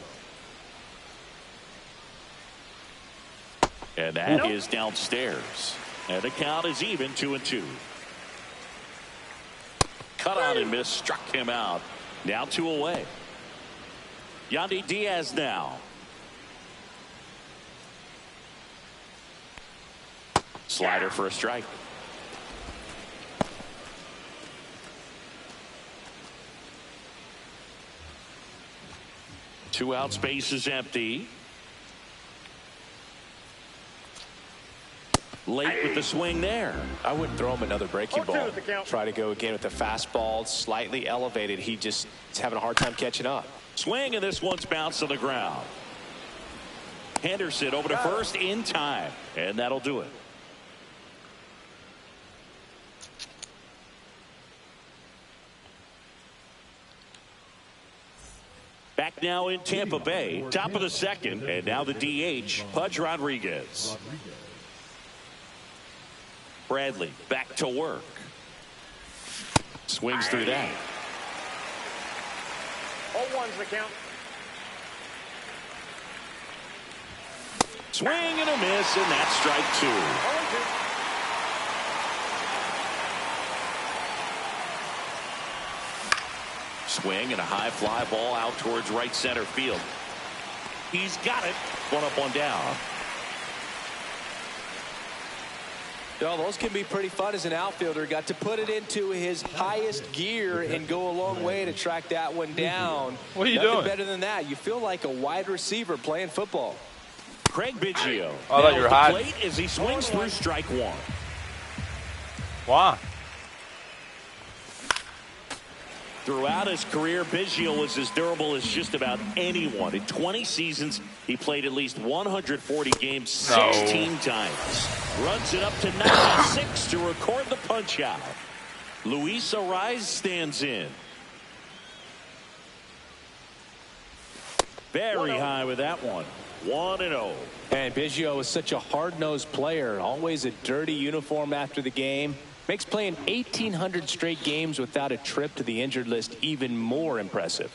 And that is downstairs. And the count is even, 2-2. Cut on and miss, struck him out. Now 2 away. Yandy Diaz now. Slider for a strike. Two outs, base is empty. Late with the swing there. I wouldn't throw him another breaking ball. 0-2 the count. Try to go again with the fastball, slightly elevated. He just is having a hard time catching up. Swing, and this one's bounced to the ground. Henderson over to first in time, and that'll do it. Back now in Tampa Bay, top of the second, and now the DH, Pudge Rodriguez. Bradley back to work. Swings through that. 0-1's the count. Swing and a miss, and that's strike 2. 0-2. Swing and a high fly ball out towards right center field. He's got it. One up, one down. Well, those can be pretty fun as an outfielder. Got to put it into his highest gear and go a long way to track that one down. What are you Nothing doing? better than that. You feel like a wide receiver playing football. Craig Biggio. I thought you were Now at the hiding. plate as he swings through strike 1. Why? Throughout his career, Biggio was as durable as just about anyone. In 20 seasons, he played at least 140 games 16 times. Runs it up to 96 to record the punch-out. Luis Ariz stands in. Very high with that one. 1-0. And Biggio is such a hard-nosed player. Always a dirty uniform after the game. Makes playing 1,800 straight games without a trip to the injured list even more impressive.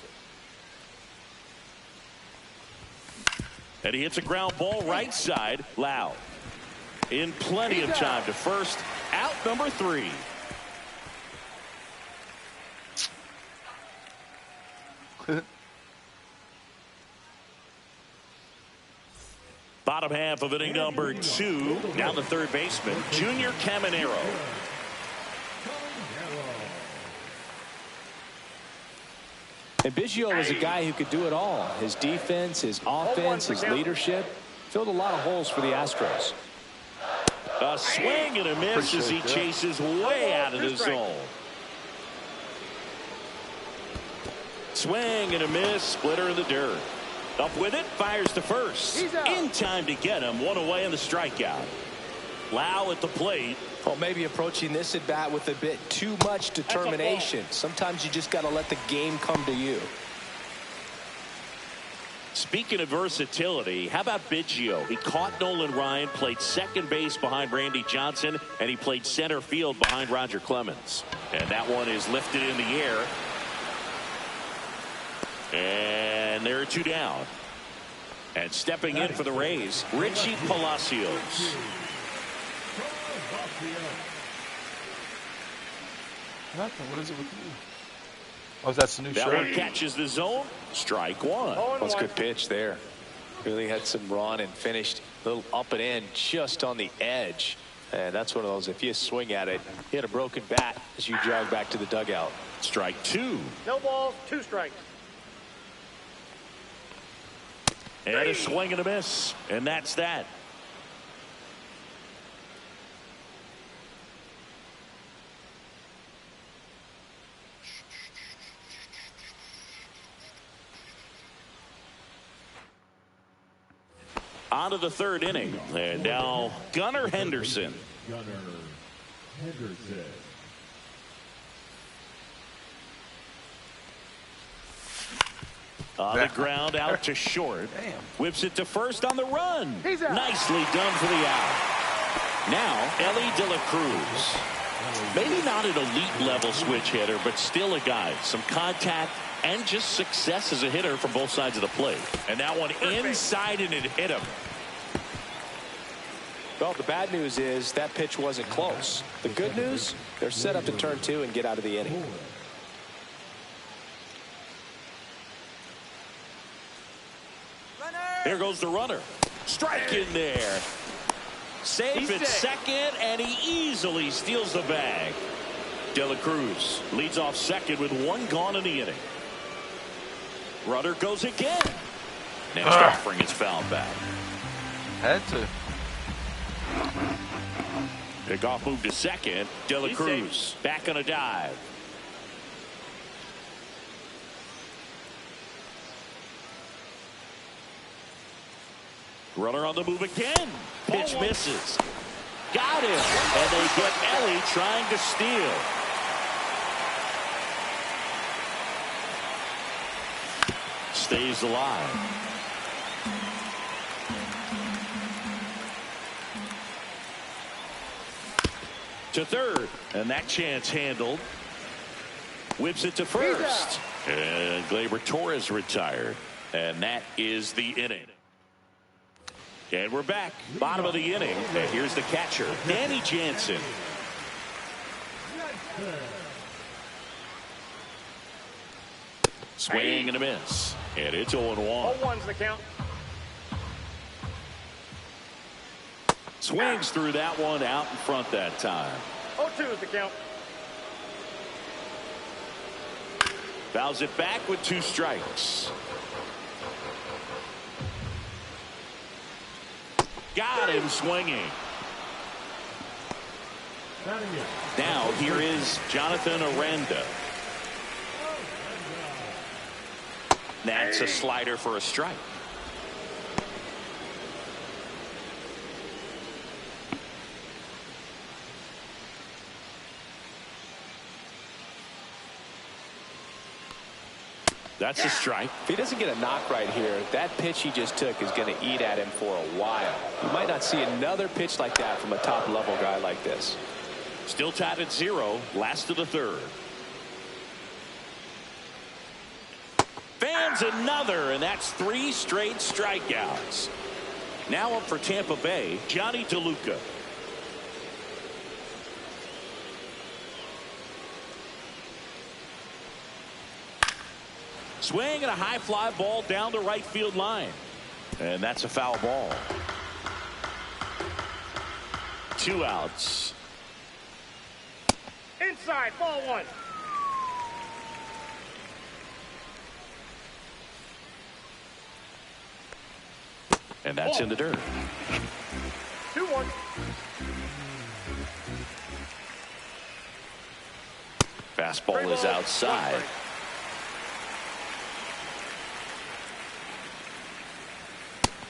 And he hits a ground ball right side. Loud. In plenty of time to first. Out number 3. Bottom half of inning number 2. Down the third baseman, Junior Caminero. And Biggio was a guy who could do it all. His defense, his offense, his leadership filled a lot of holes for the Astros. A swing and a miss as he chases way out of the zone. Swing and a miss, splitter in the dirt. Up with it, fires to first. In time to get him, one away in the strikeout. Lau at the plate. Well, maybe approaching this at bat with a bit too much determination. Sometimes you just got to let the game come to you. Speaking of versatility, how about Biggio? He caught Nolan Ryan, played second base behind Randy Johnson, and he played center field behind Roger Clemens. And that one is lifted in the air. And there are 2 down. And stepping in for the Rays, Richie Palacios. Nothing. What is it with you? Oh, that's the new That shirt. one catches the zone. Strike 1. That's a good pitch there. Really had some run and finished a little up and in just on the edge. And that's one of those, if you swing at it, hit a broken bat as you jog back to the dugout. Strike 2. No balls, 2 strikes. And a swing and a miss. And that's that. On to the third inning. And now Gunnar Henderson. Gunnar Henderson. On the ground, out to short. Whips it to first on the run. Nicely done for the out. Now, Ellie De La Cruz. Maybe not an elite level switch hitter, but still a guy. Some contact and just success as a hitter from both sides of the plate. And that one inside, and it hit him. Well, the bad news is that pitch wasn't close. The good news, they're set up to turn 2 and get out of the inning. Here goes the runner. Strike in there. Safe at second, and he easily steals the bag. De La Cruz leads off second with 1 gone in the inning. Runner goes again. Next offering is fouled back. Had to. Pickoff move to second. De La Cruz back on a dive. Runner on the move again. Pitch misses. Got him. And they get Ellie trying to steal. Stays alive. To third. And that chance handled. Whips it to first. And Gleyber Torres retired. And that is the inning. And we're back. Bottom of the inning. And here's the catcher, Danny Jansen. Swing and a miss. And it's 0-1. 0-1's the count. Swings through that one out in front that time. 0-2's the count. Fouls it back with 2 strikes. Got him swinging. Now here is Jonathan Aranda. That's a slider for a strike. That's a strike. If he doesn't get a knock right here, that pitch he just took is going to eat at him for a while. You might not see another pitch like that from a top-level guy like this. Still tied at 0, last of the third. Fans another, and that's 3 straight strikeouts. Now up for Tampa Bay, Johnny DeLuca. Swing and a high fly ball down the right field line. And that's a foul ball. 2 outs. Inside, ball 1. And that's in the dirt. 2-1. Fastball is outside.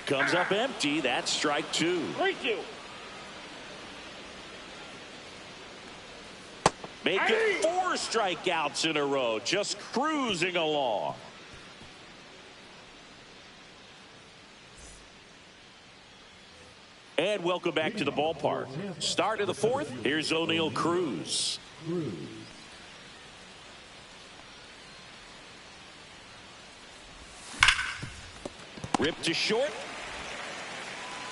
Comes up empty. That's strike 2. 3-2. Make it 4 strikeouts in a row. Just cruising along. And welcome back to the ballpark. Start of the 4th. Here's O'Neal Cruz. Ripped to short.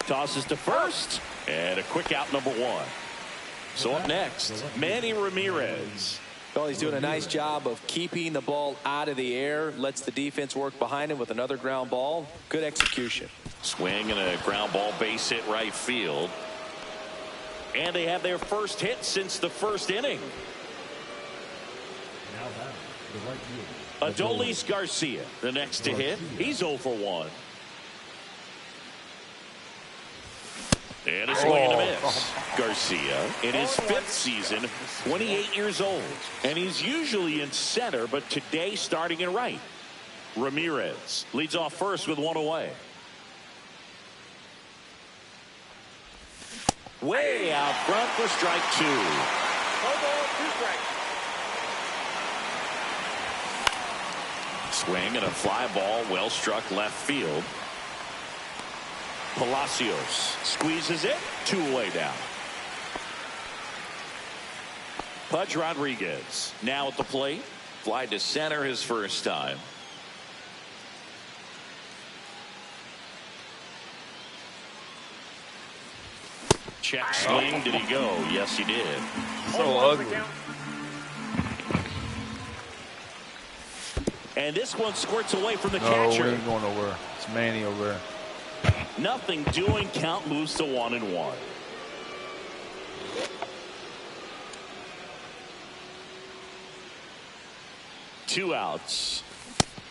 Tosses to first. And a quick out, number 1. So up next, Manny Ramirez. Well, he's doing a nice job of keeping the ball out of the air. Lets the defense work behind him with another ground ball. Good execution. Swing and a ground ball base hit right field. And they have their first hit since the first inning. Adolis Garcia, the next to hit. He's 0 for 1. And a swing and a miss. Garcia in his 5th season, 28 years old. And he's usually in center, but today starting in right. Ramirez leads off first with 1 away. Way out front for strike 2. 1 ball, 2 strikes. Swing and a fly ball, well struck left field. Palacios squeezes it, 2 away down. Pudge Rodriguez now at the plate. Fly to center his first time. Check swing. Did he go? Yes, he did. So ugly. And this one squirts away from the No, catcher. we ain't going nowhere. It's Manny over there. Nothing doing. Count moves to 1-1. Two outs.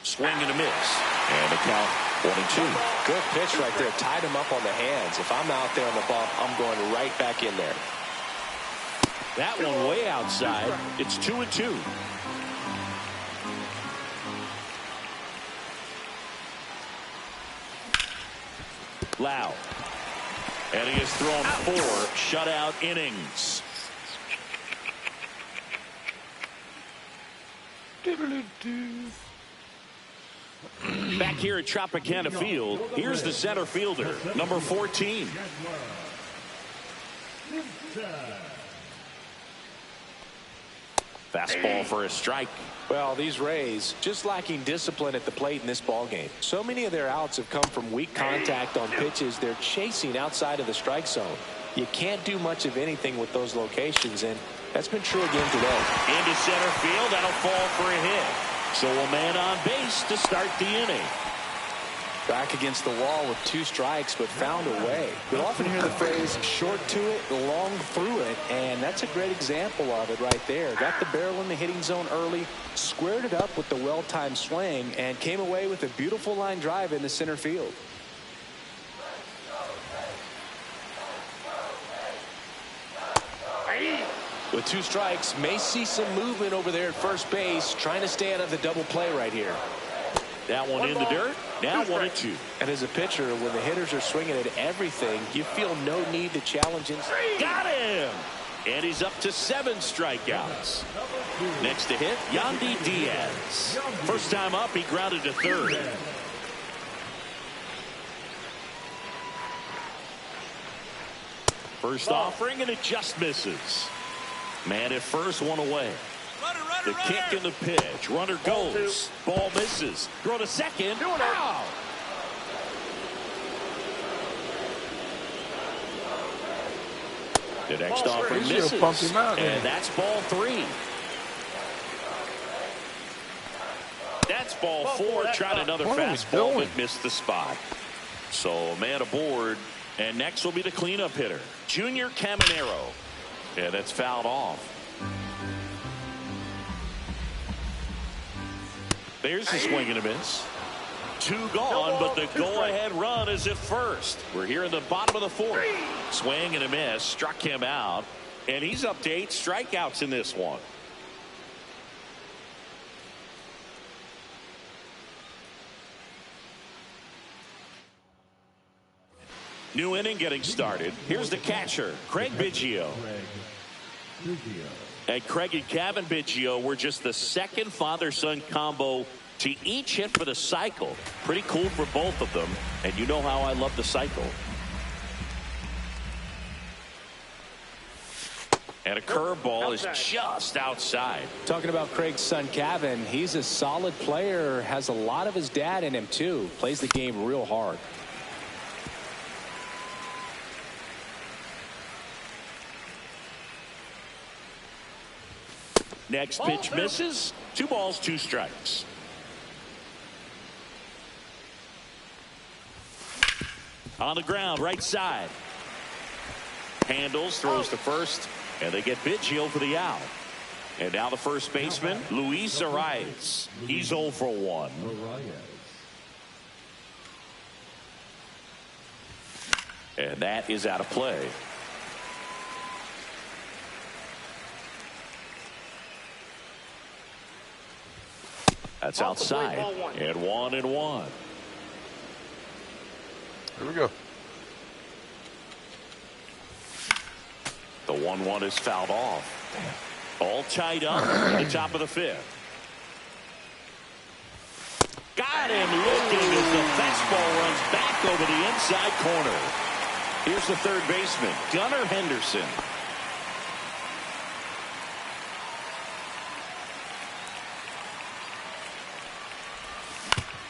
Swing and a miss. And the count 1-2. Good pitch right there. Tied him up on the hands. If I'm out there on the bump, I'm going right back in there. That one way outside. It's 2-2. Lau. And he has thrown 4 shutout innings. Back here at Tropicana Field, here's the center fielder, number 14. Fastball for a strike. Well, these Rays just lacking discipline at the plate in this ballgame. So many of their outs have come from weak contact on pitches they're chasing outside of the strike zone. You can't do much of anything with those locations, and that's been true again today. Into center field, that'll fall for a hit. So a man on base to start the inning. Back against the wall with 2 strikes, but found a way. You'll often hear the phrase short to it, long through it, and that's a great example of it right there. Got the barrel in the hitting zone early, squared it up with the well-timed swing, and came away with a beautiful line drive into center field. With 2 strikes, may see some movement over there at first base, trying to stay out of the double play right here. That one in the dirt. Now 1-2. And as a pitcher, when the hitters are swinging at everything, you feel no need to challenge him. Got him! And he's up to 7 strikeouts. Next to hit, Yandy Diaz. First time up, he grounded to third. First offering, and it just misses. Man at first, one away. The kick and the pitch. Runner goes. Ball misses. Throw to second. Out. The next offering misses. And that's ball 3. That's ball 4. Tried another fastball, but missed the spot. So a man aboard. And next will be the cleanup hitter, Junior Caminero. Yeah, that's fouled off. There's the swing and a miss. 2 gone, but the go-ahead run is at first. We're here in the bottom of the 4th. Swing and a miss, struck him out, and he's up to 8 strikeouts in this one. New inning getting started. Here's the catcher, Craig Biggio. And Craig and Kevin Biggio were just the second father-son combo to each hit for the cycle. Pretty cool for both of them. And you know how I love the cycle. And a curveball is just outside. Talking about Craig's son, Kevin, he's a solid player, has a lot of his dad in him, too. Plays the game real hard. Next pitch misses. 2 balls, 2 strikes. On the ground, right side. Handles, throws to first, and they get Biggio for the out. And now the first baseman, Luis Arias. He's 0 for 1. And that is out of play. That's outside. And 1-1. Here we go. The 1-1 is fouled off. All tied up at the top of the 5th. Got him looking as the fastball runs back over the inside corner. Here's the third baseman, Gunnar Henderson.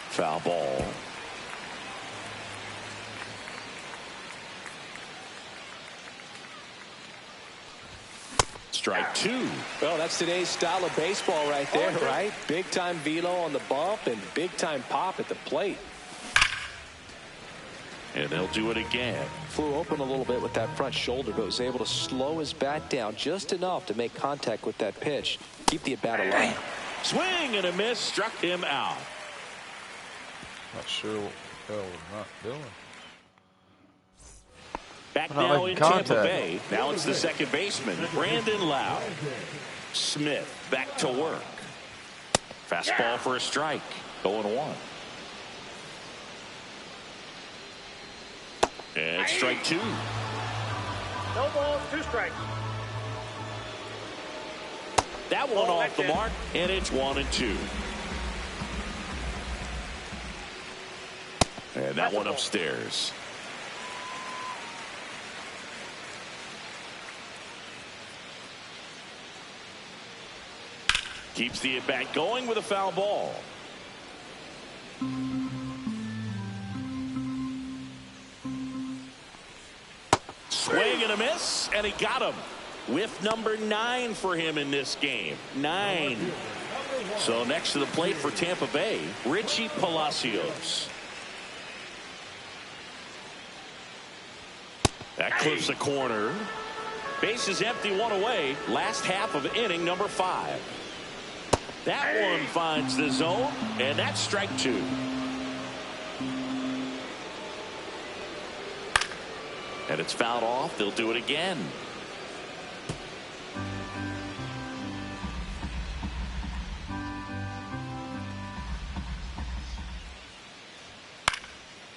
Foul ball. Strike 2. Well, that's today's style of baseball right there, right? Big time velo on the bump and big time pop at the plate. And they'll do it again. Flew open a little bit with that front shoulder, but was able to slow his bat down just enough to make contact with that pitch. Keep the at-bat alive. Swing and a miss, struck him out. Not sure hell we're not doing? Back We're not now in making Tampa contact. Bay. Now it's the second baseman, Brandon Lowe. Smith back to work. Fastball for a strike. 0-1. And strike two. No balls, 2 strikes. That one off the mark, and it's 1-2. And that one upstairs. Keeps the at-bat going with a foul ball. Swing and a miss, and he got him. Whiff number 9 for him in this game. 9. So next to the plate for Tampa Bay, Richie Palacios. That clips a corner. Base is empty, 1 away. Last half of inning number 5. That one finds the zone, and that's strike 2. And it's fouled off. They'll do it again.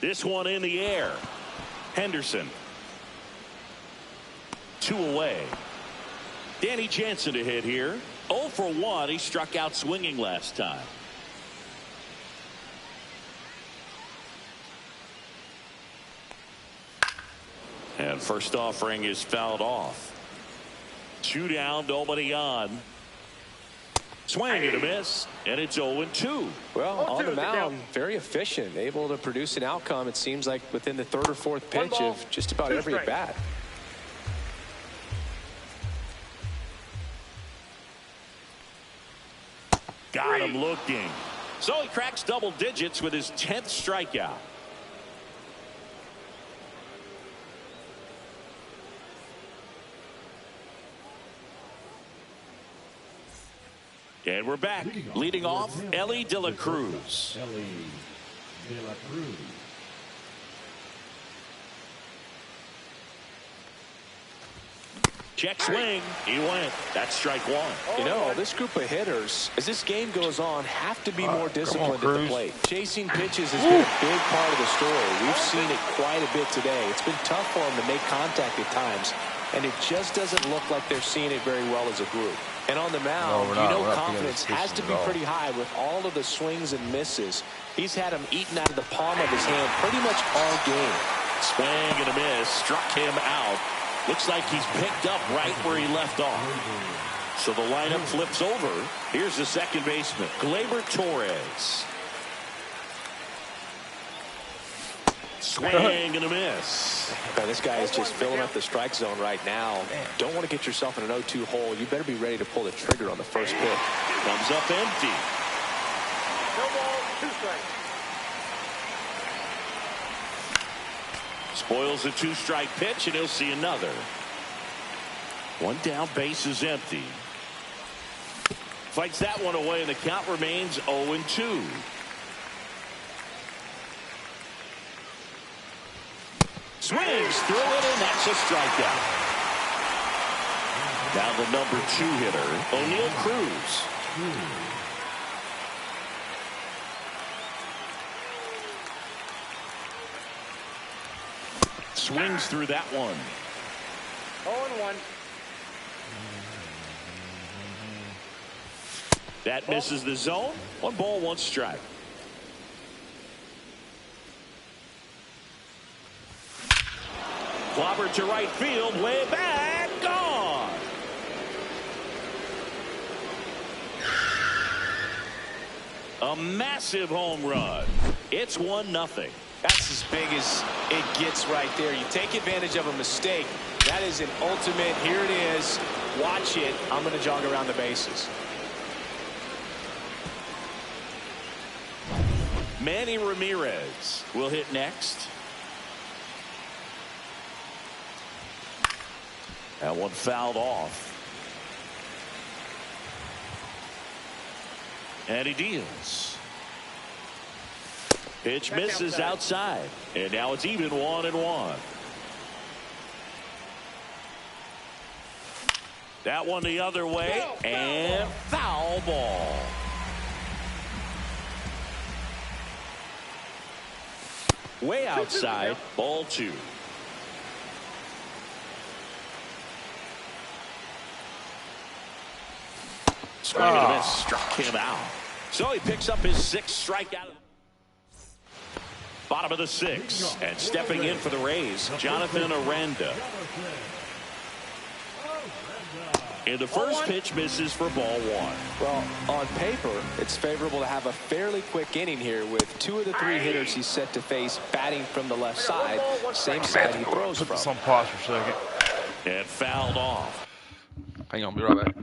This one in the air. Henderson. 2 away. Danny Jansen to hit here. 0 for 1. He struck out swinging last time. And first offering is fouled off. 2 down, nobody on. Swing and a miss, and it's 0-2. Well, on the mound, very efficient, able to produce an outcome, it seems like, within the 3rd or 4th pitch of just about every at bat. Got him looking. So he cracks double digits with his 10th strikeout. And we're back. Leading off, Elly De La Cruz. Elly De La Cruz. Check swing. He went. That's strike 1. You know, this group of hitters, as this game goes on, have to be more disciplined at the plate. Chasing pitches has been a big part of the story. We've seen it quite a bit today. It's been tough for them to make contact at times, and it just doesn't look like they're seeing it very well as a group. And on the mound, confidence has to be pretty high with all of the swings and misses. He's had them eaten out of the palm of his hand pretty much all game. Swing and a miss. Struck him out. Looks like he's picked up right where he left off. So the lineup flips over. Here's the second baseman, Gleyber Torres. Swing and a miss. This guy is just filling up the strike zone right now. Don't want to get yourself in an 0-2 hole. You better be ready to pull the trigger on the first pitch. Comes up empty. No balls, 2 strikes. Spoils a 2-strike pitch, and he'll see another. 1 down, base is empty. Fights that one away, and the count remains 0-2. Swings through it, and that's a strikeout. Now the number 2 hitter, O'Neal Cruz. Swings through that one. 0-1. That misses the zone. 1 ball, 1 strike. Clobber to right field, way back, gone. A massive home run. It's 1-0. That's as big as it gets right there. You take advantage of a mistake. That is an ultimate, here it is, watch it, I'm going to jog around the bases. Manny Ramirez will hit next. That one fouled off. And he deals. Pitch misses outside. And now it's even 1-1. That one the other way. And foul ball. Way outside. Ball 2. Swing and a miss. Struck him out. So he picks up his 6th strikeout. Bottom of the 6th. And stepping in for the Rays, Jonathan Aranda. And the first pitch misses for ball 1. Well, on paper, it's favorable to have a fairly quick inning here with 2 of the 3 hitters he's set to face batting from the left side, same side he throws Put from. this on pause for a second. And fouled off. Hang on, be right back.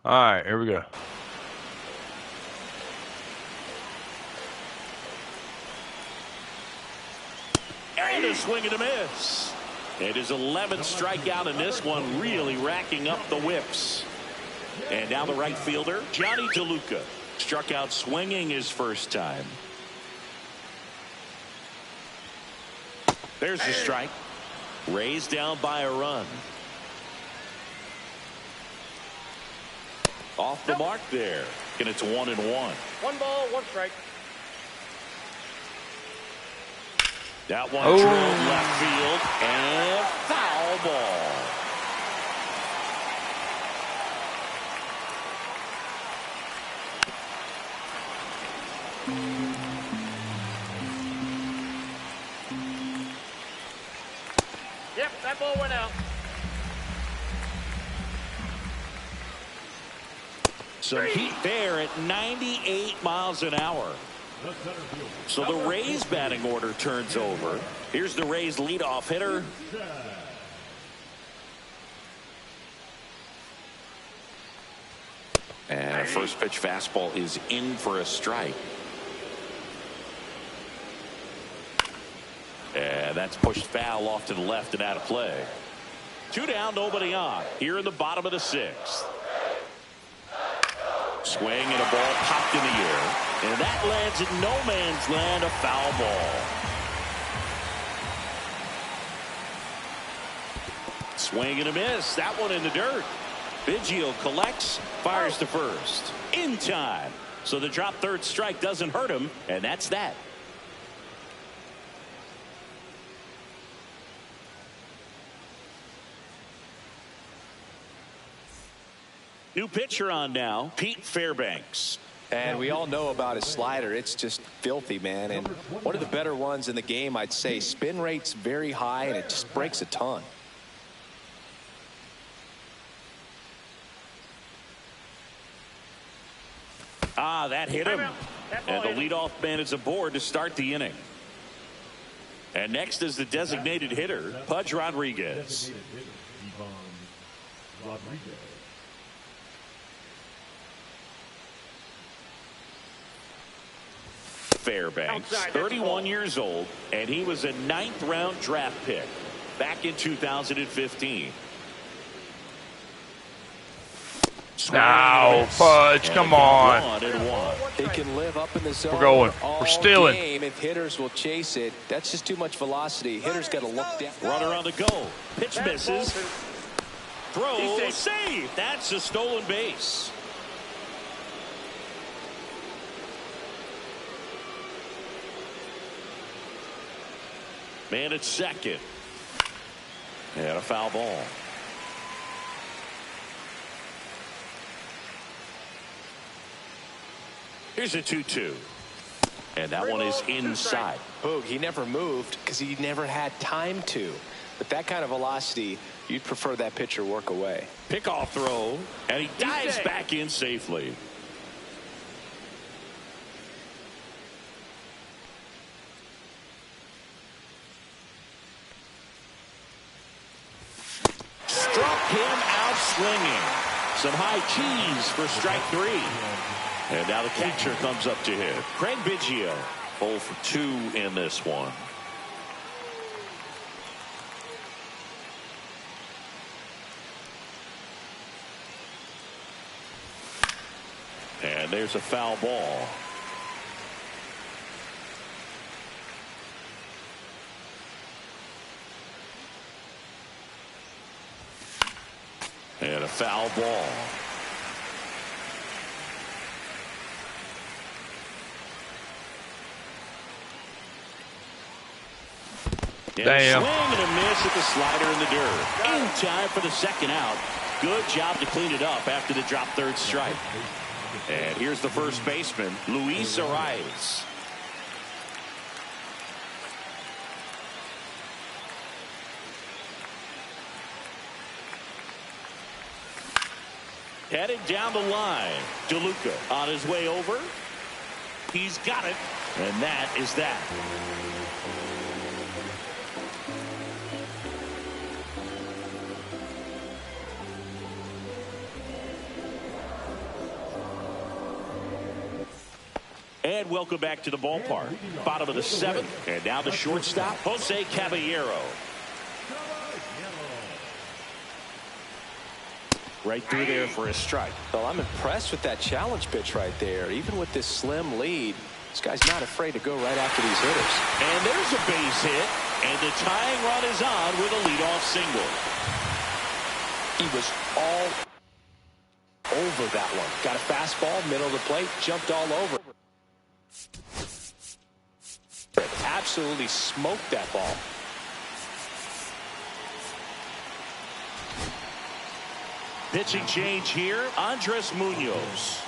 All right, here we go. And a swing and a miss. It is 11th strikeout in this one, really racking up the whips. And now the right fielder, Johnny DeLuca, struck out swinging his first time. There's the strike. Raised down by a run. Off the mark there. And it's 1-1. 1 ball, 1 strike. That one drilled left field and foul ball. Yep, that ball went out. Some heat there at 98 miles an hour. So the Rays batting order turns over. Here's the Rays leadoff hitter. And a first pitch fastball is in for a strike. And that's pushed foul off to the left and out of play. 2 down, nobody on. Here in the bottom of the 6th. Swing and a ball popped in the air. And that lands in no man's land, a foul ball. Swing and a miss. That one in the dirt. Biggio collects, fires to first. In time. So the drop third strike doesn't hurt him, and that's that. New pitcher on now, Pete Fairbanks. And we all know about his slider. It's just filthy, man. And one of the better ones in the game, I'd say. Spin rate's very high, and it just breaks a ton. Ah, that hit him. And the leadoff man is aboard to start the inning. And next is the designated hitter, Pudge Rodriguez. Fairbanks, 31 years old, and he was a 9th-round draft pick back in 2015. Now, Pudge, come on. He can live up in the zone. We're going. We're stealing. If hitters will chase it, that's just too much velocity. Hitters got to look down. Runner on the go. Pitch misses. Throw, save. That's a stolen base. Man at second. And a foul ball. Here's a 2-2. And that one is inside. Boog, he never moved because he never had time to. But that kind of velocity, you'd prefer that pitcher work away. Pickoff throw. And he dives back in safely. Struck him out swinging. Some high cheese for strike 3. And now the catcher comes up to hit. Craig Biggio, 0 for 2 in this one. And there's a foul ball. And a foul ball. Damn. Swing and a miss at the slider in the dirt. In time for the second out. Good job to clean it up after the drop third strike. And here's the first baseman, Luis Arias. Headed down the line. DeLuca on his way over. He's got it. And that is that. And welcome back to the ballpark. Bottom of the 7th. And now the shortstop, Jose Caballero. Right through there for a strike. Well, I'm impressed with that challenge pitch right there. Even with this slim lead, this guy's not afraid to go right after these hitters. And there's a base hit. And the tying run is on with a leadoff single. He was all over that one. Got a fastball, middle of the plate, jumped all over. Absolutely smoked that ball. Pitching change here, Andres Munoz.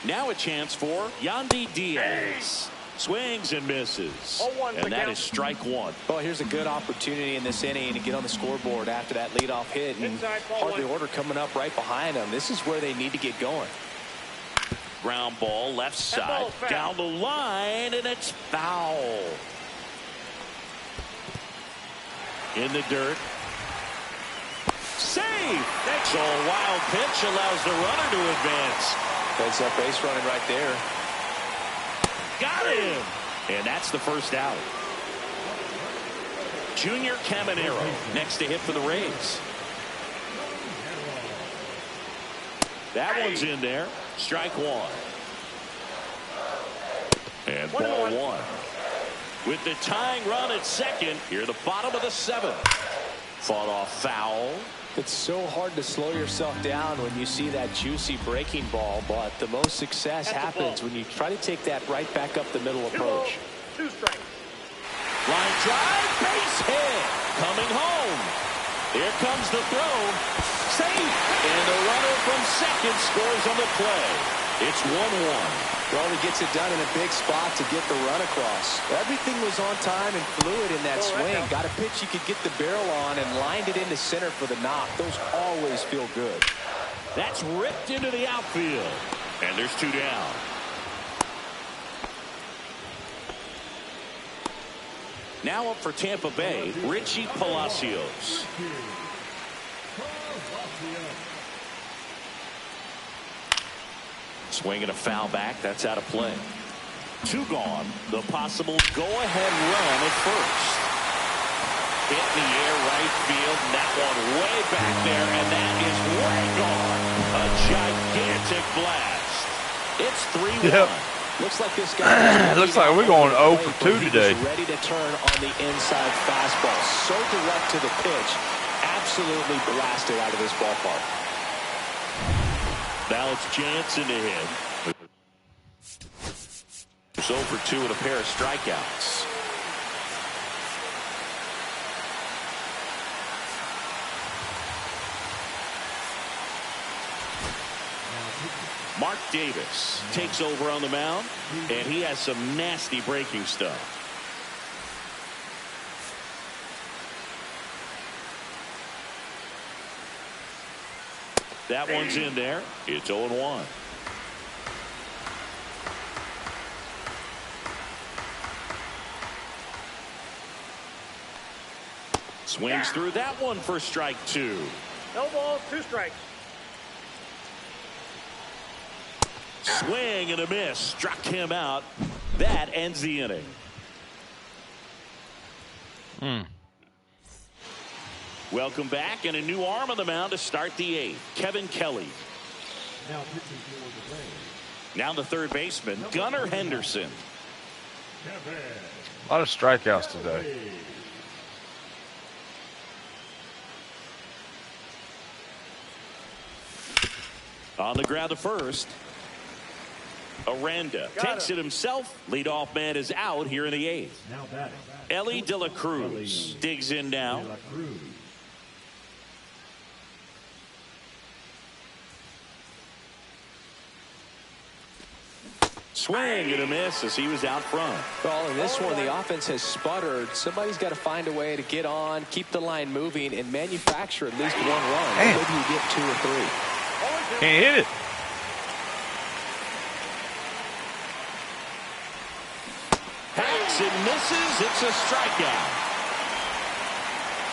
Now a chance for Yandy Diaz. Swings and misses. And that is strike 1. Well, here's a good opportunity in this inning to get on the scoreboard after that leadoff hit. And hardly order coming up right behind them. This is where they need to get going. Ground ball left side. Down the line, and it's foul. In the dirt. Save! So a wild pitch allows the runner to advance. That's that base running right there. Got him! And that's the first out. Junior Caminero next to hit for the Rays. That one's in there. Strike 1. And ball 1. With the tying run at second, here the bottom of the 7th. Fought off foul. It's so hard to slow yourself down when you see that juicy breaking ball, but the most success happens when you try to take that right back up the middle approach. 2 strikes. Line drive, base hit. Coming home. Here comes the throw. Safe. And the runner from second scores on the play. It's 1-1. Well, he gets it done in a big spot to get the run across. Everything was on time and fluid in that swing. Got a pitch you could get the barrel on and lined it into center for the knock. Those always feel good. That's ripped into the outfield. And there's 2 down. Now up for Tampa Bay, Richie Palacios. Swinging a foul back. That's out of play. 2 gone. The possible go-ahead run at first. Hit in the air right field. And that one way back there. And that is way gone. A gigantic blast. It's 3-1. Yep. Looks like this guy. Looks like we're going 0 for 2 today. Ready to turn on the inside fastball. So direct to the pitch. Absolutely blasted out of this ballpark. Now it's Jansen to hit. It's 0 for 2 and a pair of strikeouts. Mark Davis takes over on the mound, and he has some nasty breaking stuff. That one's in there. It's 0-1. Swings through that one for strike 2. No balls, 2 strikes. Swing and a miss. Struck him out. That ends the inning. Welcome back, and a new arm on the mound to start the 8th. Kevin Kelly. Now the third baseman, Gunnar Henderson. A lot of strikeouts today. On the ground to first. Aranda takes it himself. Leadoff man is out here in the 8th. Ellie De La Cruz digs in now. Swing and a miss as he was out front. Well, in this one, the offense has sputtered. Somebody's got to find a way to get on, keep the line moving, and manufacture at least 1 run. Damn. Maybe you get 2 or 3. Can't hit it. Hacks and misses. It's a strikeout.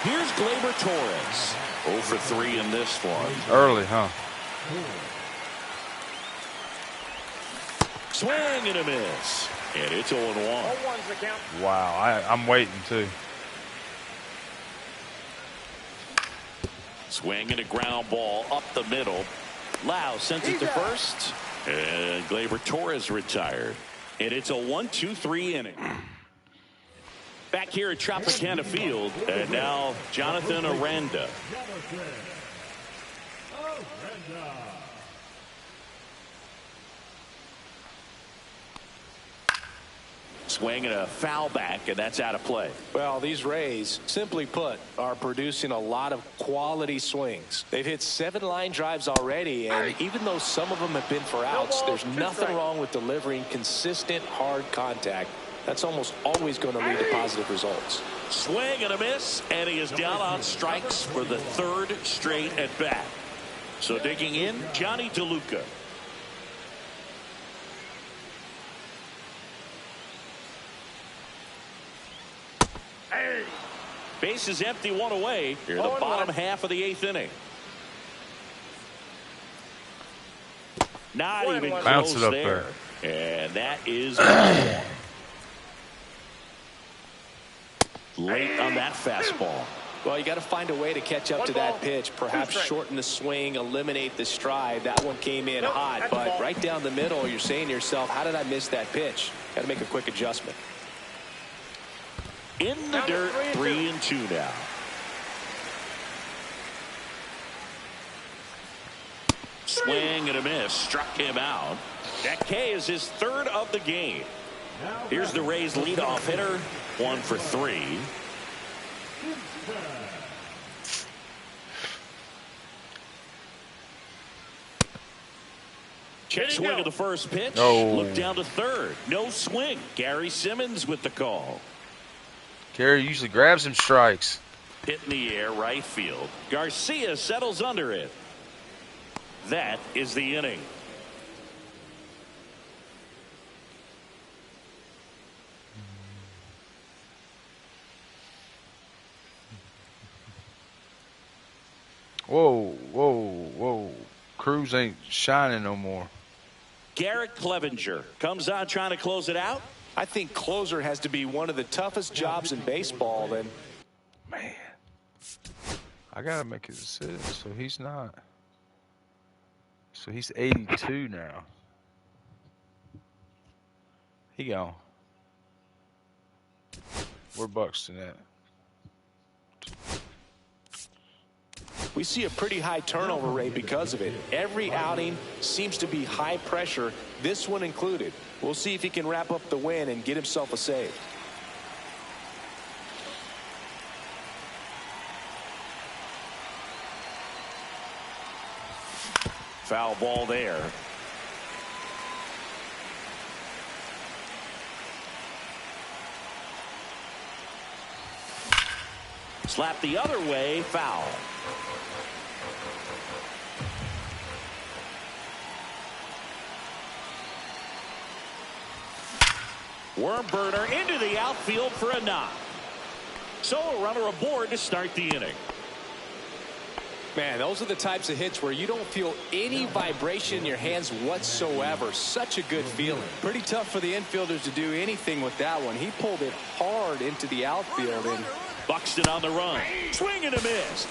Here's Gleyber Torres. 0 for 3 in this one. Early, huh? Swing and a miss. And it's 0-1. 0-1's the count. Wow, I'm waiting too. Swing and a ground ball up the middle. Lau sends it to first. And Gleyber Torres retired. And it's a 1-2-3 inning. Back here at Tropicana Field. And now Jonathan Aranda. Swing and a foul back, and that's out of play. Well, these Rays, simply put, are producing a lot of quality swings. They've hit 7 line drives already, and even though some of them have been for outs, there's nothing wrong with delivering consistent, hard contact. That's almost always going to lead to positive results. Swing and a miss, and he is down on strikes for the 3rd straight at bat. So digging in, Johnny DeLuca. Base is empty, 1 away. Here in the bottom half of the 8th inning. Not even Bounce close it up there. And that is late on that fastball. Well, you got to find a way to catch up to that pitch. Perhaps shorten the swing, eliminate the stride. That one came in hot, but right down the middle, you're saying to yourself, how did I miss that pitch? Got to make a quick adjustment. In the dirt, 3-2 now. Swing and a miss. Struck him out. That K is his third of the game. Here's the Rays leadoff hitter. 1 for 3. Check swing of the first pitch. No. Look down to third. No swing. Gary Simmons with the call. Gary usually grabs him strikes. Hit in the air, right field. Garcia settles under it. That is the inning. Whoa, whoa, whoa. Cruz ain't shining no more. Garrett Clevenger comes on trying to close it out. I think closer has to be one of the toughest jobs in baseball. And Man, I gotta make a decision. So he's not. So he's 82 now. He gone. Where Buxton at? we see a pretty high turnover rate because of it. Every outing seems to be high pressure, this one included. We'll see if he can wrap up the win and get himself a save. Foul ball there. Slap the other way, foul. Worm burner into the outfield for a knock. So a runner aboard to start the inning. Man, those are the types of hits where you don't feel any vibration in your hands whatsoever. Such a good feeling. Pretty tough for the infielders to do anything with that one. He pulled it hard into the outfield. And Buxton on the run. Swing and a miss.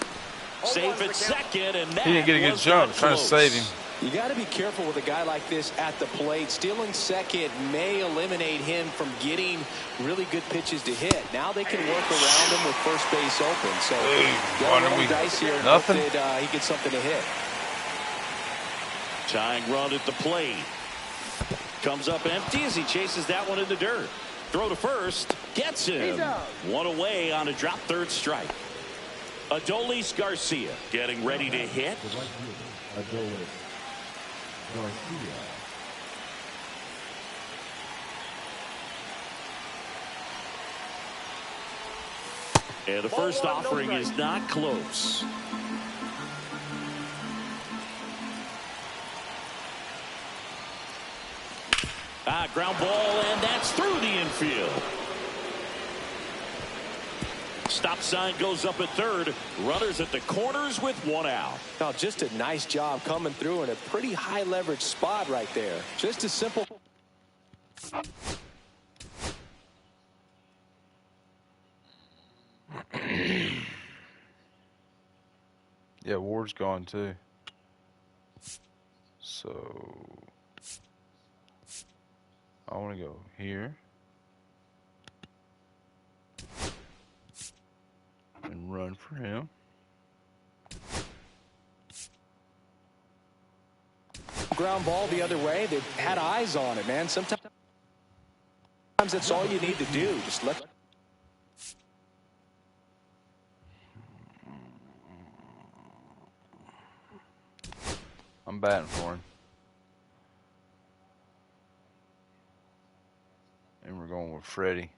Safe at second, and that He didn't get a good jump. Trying to save him. you got to be careful with a guy like this at the plate. Stealing second may eliminate him from getting really good pitches to hit. Now they can work around him with first base open. So What are roll we? the dice here and Nothing? hope that he gets something to hit. Tying run at the plate. Comes up empty as he chases that one in the dirt. Throw to first. Gets him. One away on a drop third strike. Adolis Garcia getting ready to hit. The right fielder, Adolis Garcia. And the first offering is not close. Ground ball, and that's through the infield. Stop sign goes up at third. Runners at the corners with one out. Oh, just a nice job coming through in a pretty high leverage spot right there. Just a simple. Yeah, Ward's gone too. So I want to go here and run for him. Ground ball the other way. They had eyes on it, man. Sometimes that's all you need to do. Just let. I'm batting for him. And we're going with Freddie.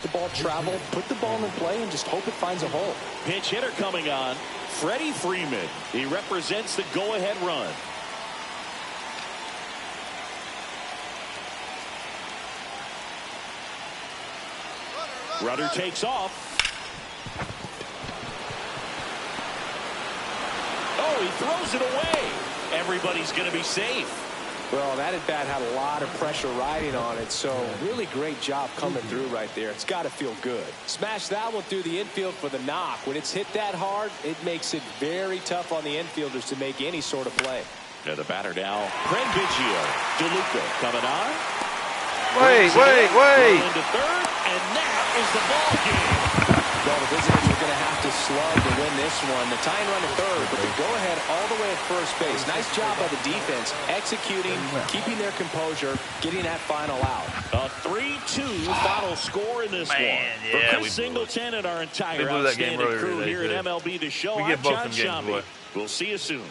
The ball travel, put the ball in play, and just hope it finds a hole. Pinch hitter coming on. Freddie Freeman. He represents the go-ahead run. Runner takes off. Oh, he throws it away. Everybody's going to be safe. Well, that at-bat had a lot of pressure riding on it, so really great job coming through right there. It's got to feel good. Smash that one through the infield for the knock. When it's hit that hard, it makes it very tough on the infielders to make any sort of play. Yeah, the batter now, Cranbigio. DeLuca coming on. Wait. Into third, and that is the ball game. Well, the visitors are going to have to slug to win this one. The tying run at third, but the go-ahead all the way at first base. Nice job by the defense, executing, keeping their composure, getting that final out. A 3-2 final score in this one. For Chris Singleton and our entire outstanding crew here at MLB The Show, I'm John Shambi. We'll see you soon.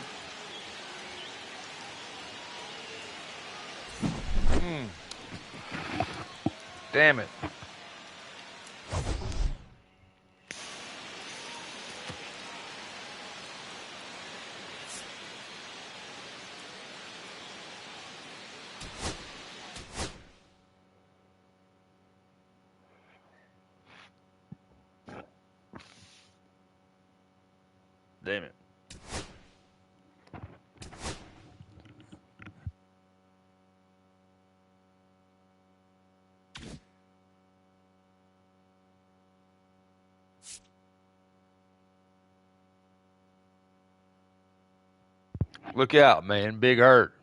Damn it. Damn it. Look out, man. Big hurt.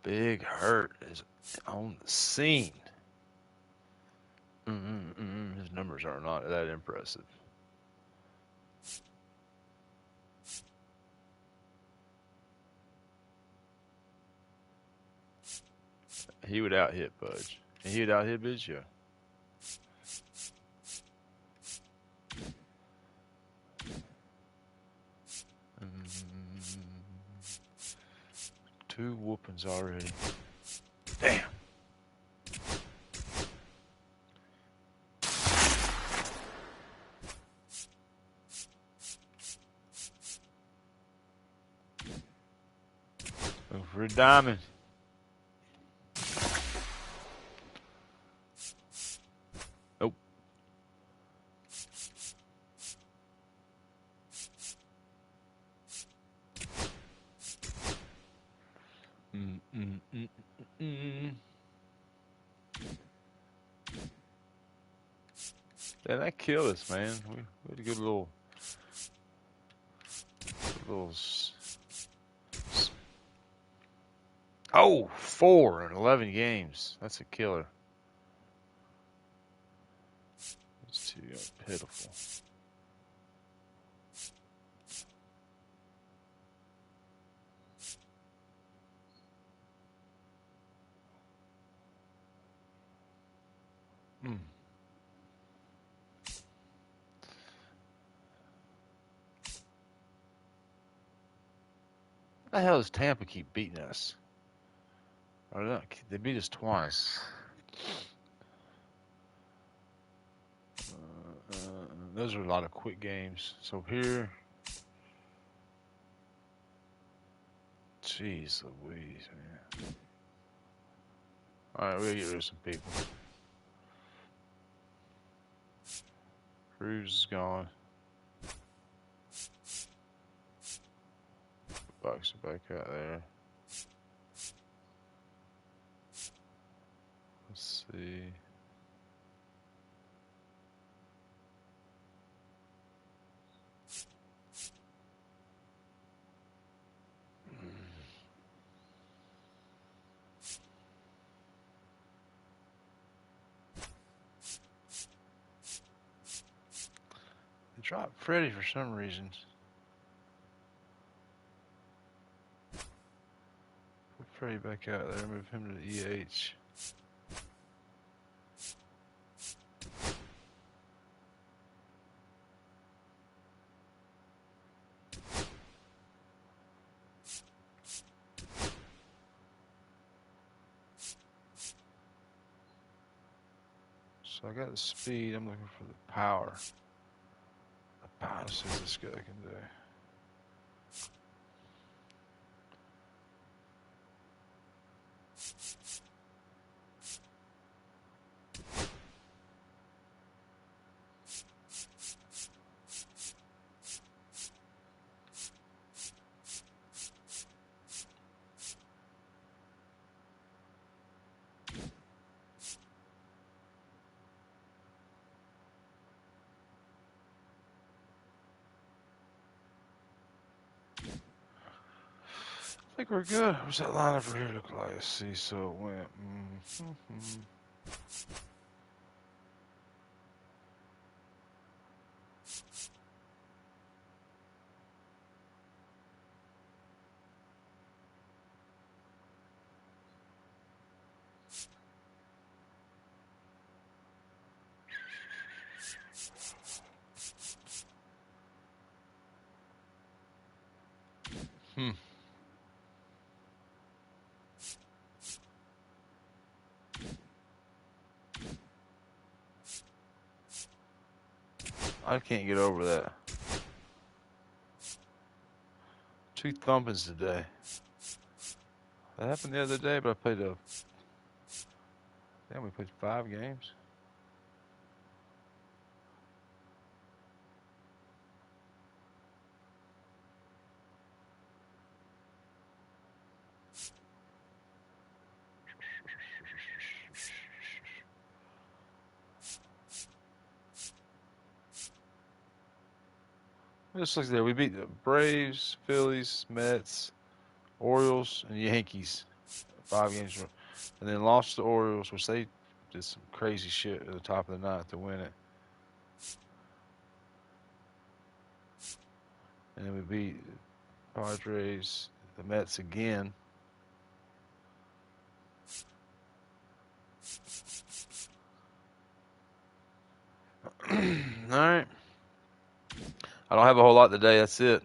Big hurt is on the scene. His numbers are not that impressive. He would out-hit Budge. He would out-hit Biggio. Two whoopings already. Damn. Go for a diamond. Nope. Yeah, that killed us, man. We had a good little oh, 4 in 11 games. That's a killer. It's too pitiful. How the hell does Tampa keep beating us? Or not? They beat us twice. Those are a lot of quick games. So here, jeez Louise, man. All right, we'll get rid of some people. Cruz is gone. Bucks are back out there. Let's see. They dropped Freddie for some reason. Put Freddie back out there, move him to the EH. So I got the speed, I'm looking for the power. The power, see what this guy can do. think we're good. What's that line over here look like? Let's see. So it went. I can't get over that. 2 thumpings today. That happened the other day, but I played a. Damn, we played 5 games. Just look there. We beat the Braves, Phillies, Mets, Orioles, and Yankees. 5 games. And then lost to the Orioles, which they did some crazy shit at the top of the ninth to win it. And then we beat the Padres, the Mets again. All right. I don't have a whole lot today. That's it.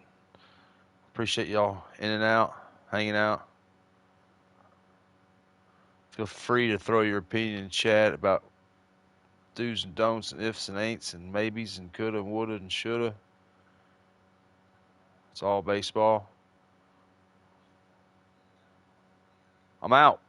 Appreciate y'all in and out, hanging out. Feel free to throw your opinion in chat about do's and don'ts and ifs and ain'ts and maybes and coulda and woulda and shoulda. It's all baseball. I'm out.